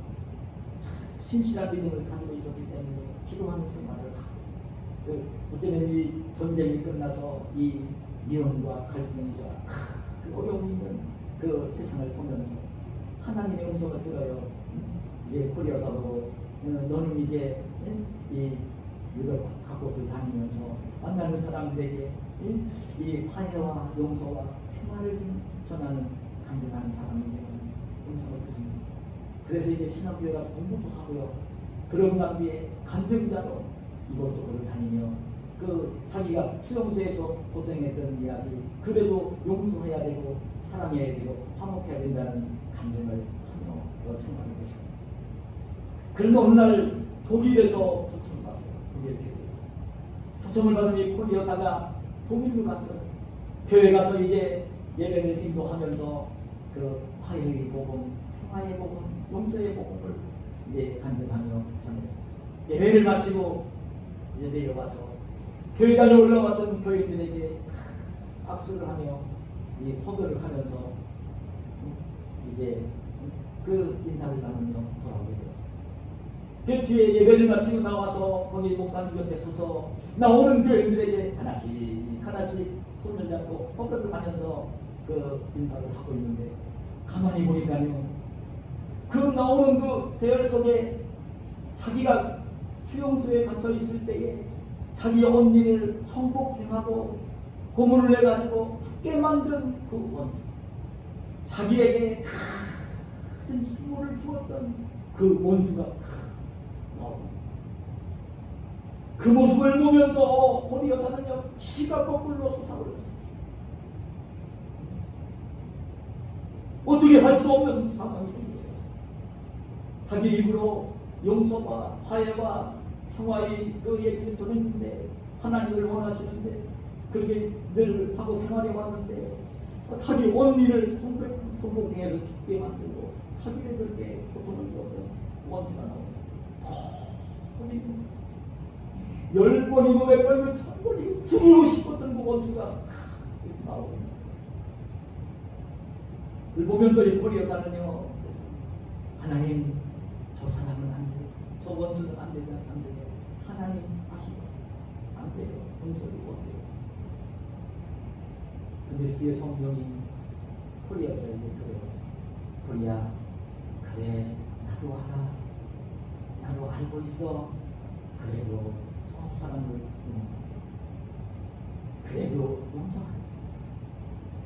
신실한 믿음을 가지고 있었기 때문에 기도하는 생활을 하고 어쩌면 이 전쟁이 끝나서 이 미움과 갈등과 그 어려움이 있는 그 세상을 보면서 하나님의 음성을 들어요. 이제 코리 여사도 너는 이제 이 유럽 각곳을 다니면서 만나는 사람들에게 이 화해와 용서와 평화를 전하는 간증하는 사람이 되는 음성을 듣습니다. 그래서 이제 신학교에 가서 공부도 하고요. 그러고 난 뒤에 간증자로 이곳저곳을 다니며 그 자기가 수용소에서 고생했던 이야기 그래도 용서해야 되고 사랑해야 되고 화목해야 된다는 간증을 하며 생활을 했습니다. 그런데 어느 날 독일에서 초청을 받았어요. 독일 교회에서. 초청을 받으니 폴 여사가 독일로 갔어요. 교회 가서 이제 예배를 인도하면서 그 화해의 복음, 평화의 복음, 용서의 복음을 이제 간증하며 전했어요. 예배를 마치고 이제 내려와서 교회당에 올라왔던 교인들에게 악수를 하며 이 호도를 하면서 이제 그 인사를 나누며 돌아오게 되었습니다. 그 뒤에 예배를 마치고 나와서 거기 목사님 곁에 서서 나오는 교인들에게 하나씩 하나씩 손을 잡고 호도를 하면서 그 인사를 하고 있는데 가만히 보니까요, 그 나오는 그 대열 속에 자기가 수용소에 갇혀 있을 때에 자기 언니를 성폭행하고 고문을 해가지고 죽게 만든 그 원수, 자기에게 큰 수모를 주었던 그 원수가 나옵니다. 그 모습을 보면서 폴 여사는요, 시가 거꾸로 솟아올랐습니다. 어떻게 할 수 없는 상황이 됩니다. 자기 입으로 용서와 화해와 평화의 그 얘기를 전했는데, 하나님을 원하시는데 그렇게 늘 하고 생활해 왔는데 자기 언니를 성폭행해서 죽게 만들고 자기를 그렇게 고통을 주었던 원수가 나옵니다. 10번이고 100번이고 1000번이고 죽이고 싶었던 그 원수가 나옵니다. 그걸 보면서 이 폴 여사는요, 하나님, 저 사람은 안 돼, 저 원수는 안 되냐, 안 되냐, 하나님 아시고 안 돼요, 용서를 못해요. 근데 뒤에 성령이 폴 여사에게 그래요. 폴이야, 그래, 나도 알아, 나도 알고 있어. 그래도 저 사람을 용서하라.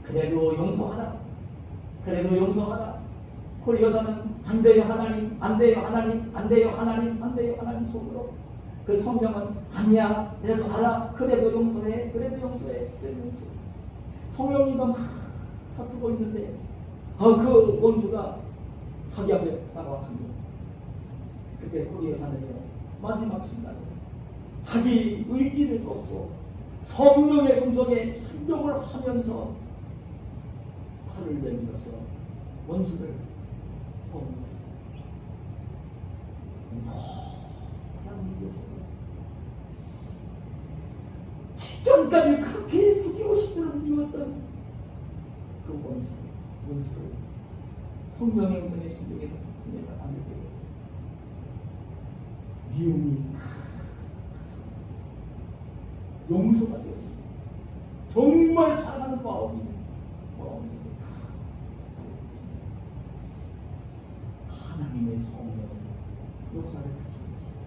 그래도 용서하라. 그래도 용서하라. 폴 여사는 안 돼요 하나님, 안 돼요 하나님, 안 돼요 하나님, 안 돼요 하나님 속으로. 그 성령은 아니야, 내가 알아, 그래도 용서해, 그래도 용서해, 그래도 용서해. 성령이가 막 다투고 있는데 그 원수가 자기 앞에 나왔습니다. 그때 폴 여사는요, 마지막 순간에 자기 의지를 꺾고 성령의 음성에 순종을 하면서 팔을 내밀어서 원수를 뽑는 하나님 이었어요. 직전까지 그렇게 죽이고 싶도록 미웠던 그 원수를 성령의 음성에 순종해서 내가 안 되게 미움이 용서가 되었습니다. 정말 사랑하는 마음이 하나님의 성령 역사를 하시는 것입니다.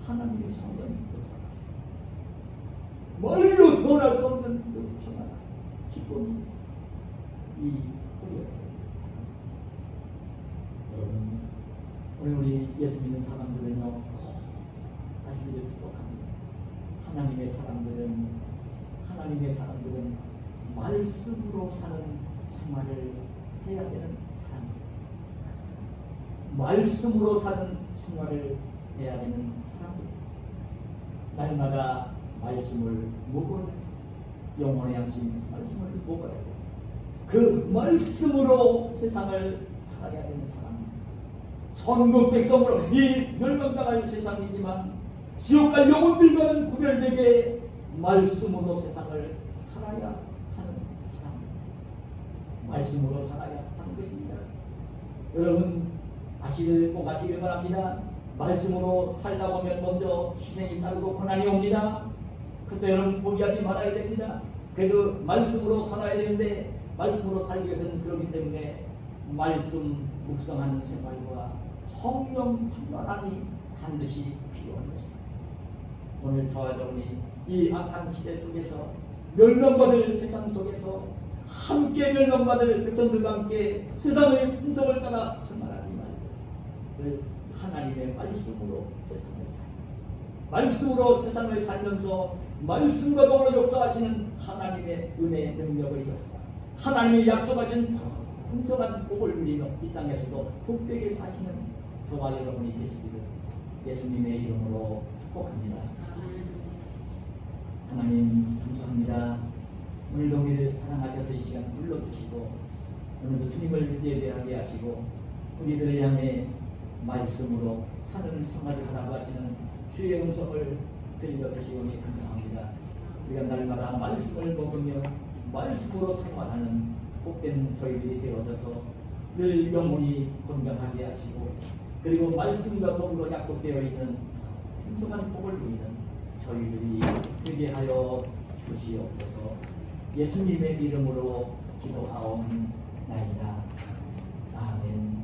하나님의 성령 역사를 하시는 말로 표현할 수 없는 그 평안, 기쁨이 이 우리였어요. 여러분, 오늘 우리 예수 믿는 사람들은요, 하시기를 축복합니다. 하나님의 사람들은 말씀으로 사는 생활을 해야 되는 사람입니다. 말씀으로 사는 생활을 해야 되는 사람입니다. 날마다 말씀을 먹어야 돼요. 영혼의 양심 말씀을 먹어야 돼요. 그 말씀으로 세상을 살아야 되는 사람입니다. 천국 백성으로 이 멸망당할 세상이지만 지옥 갈 영혼들과는 구별되게 말씀으로 세상을 살아야 하는 사람입니다. 말씀으로 살아야 하는 것입니다. 여러분 꼭 아시길 바랍니다. 말씀으로 살다 보면 먼저 희생이 따르고 고난이 옵니다. 그때 여러분 포기하지 말아야 됩니다. 그래도 말씀으로 살아야 되는데 말씀으로 살기 위해서는 그렇기 때문에 말씀 묵상하는 생활과 성령 충만함이 반드시 필요한 것입니다. 오늘 저와 여러분이 이 악한 시대 속에서 멸망받을 세상 속에서 함께 멸망받을 백성들과 함께 세상의 풍속을 따라 생활하지 말고 하나님의 말씀으로 세상을 살고 말씀으로 세상을 살면서 말씀과 더불어 역사하시는 하나님의 은혜의 능력을 역사 하나님의 약속하신 풍성한 복을 누리며 이 땅에서도 복되게 사시는 저와 여러분이 되시기를 예수님의 이름으로 축복합니다. 하나님 감사합니다. 오늘도 우리를 사랑하셔서 이 시간 불러주시고 오늘도 주님을 예배하게 하시고 우리들을 향해 말씀으로 사는 생활을 하라고 하시는 주의 음성을 들려주시오니 감사합니다. 우리가 날마다 말씀을 먹으며 말씀으로 생활하는 복된 저희들이 되어져서 늘 영혼이 건강하게 하시고 그리고 말씀과 더불어 약속되어 있는 풍성한 복을 누리는 저희들이 되게 하여 주시옵소서. 예수님의 이름으로 기도하옵나이다. 아멘.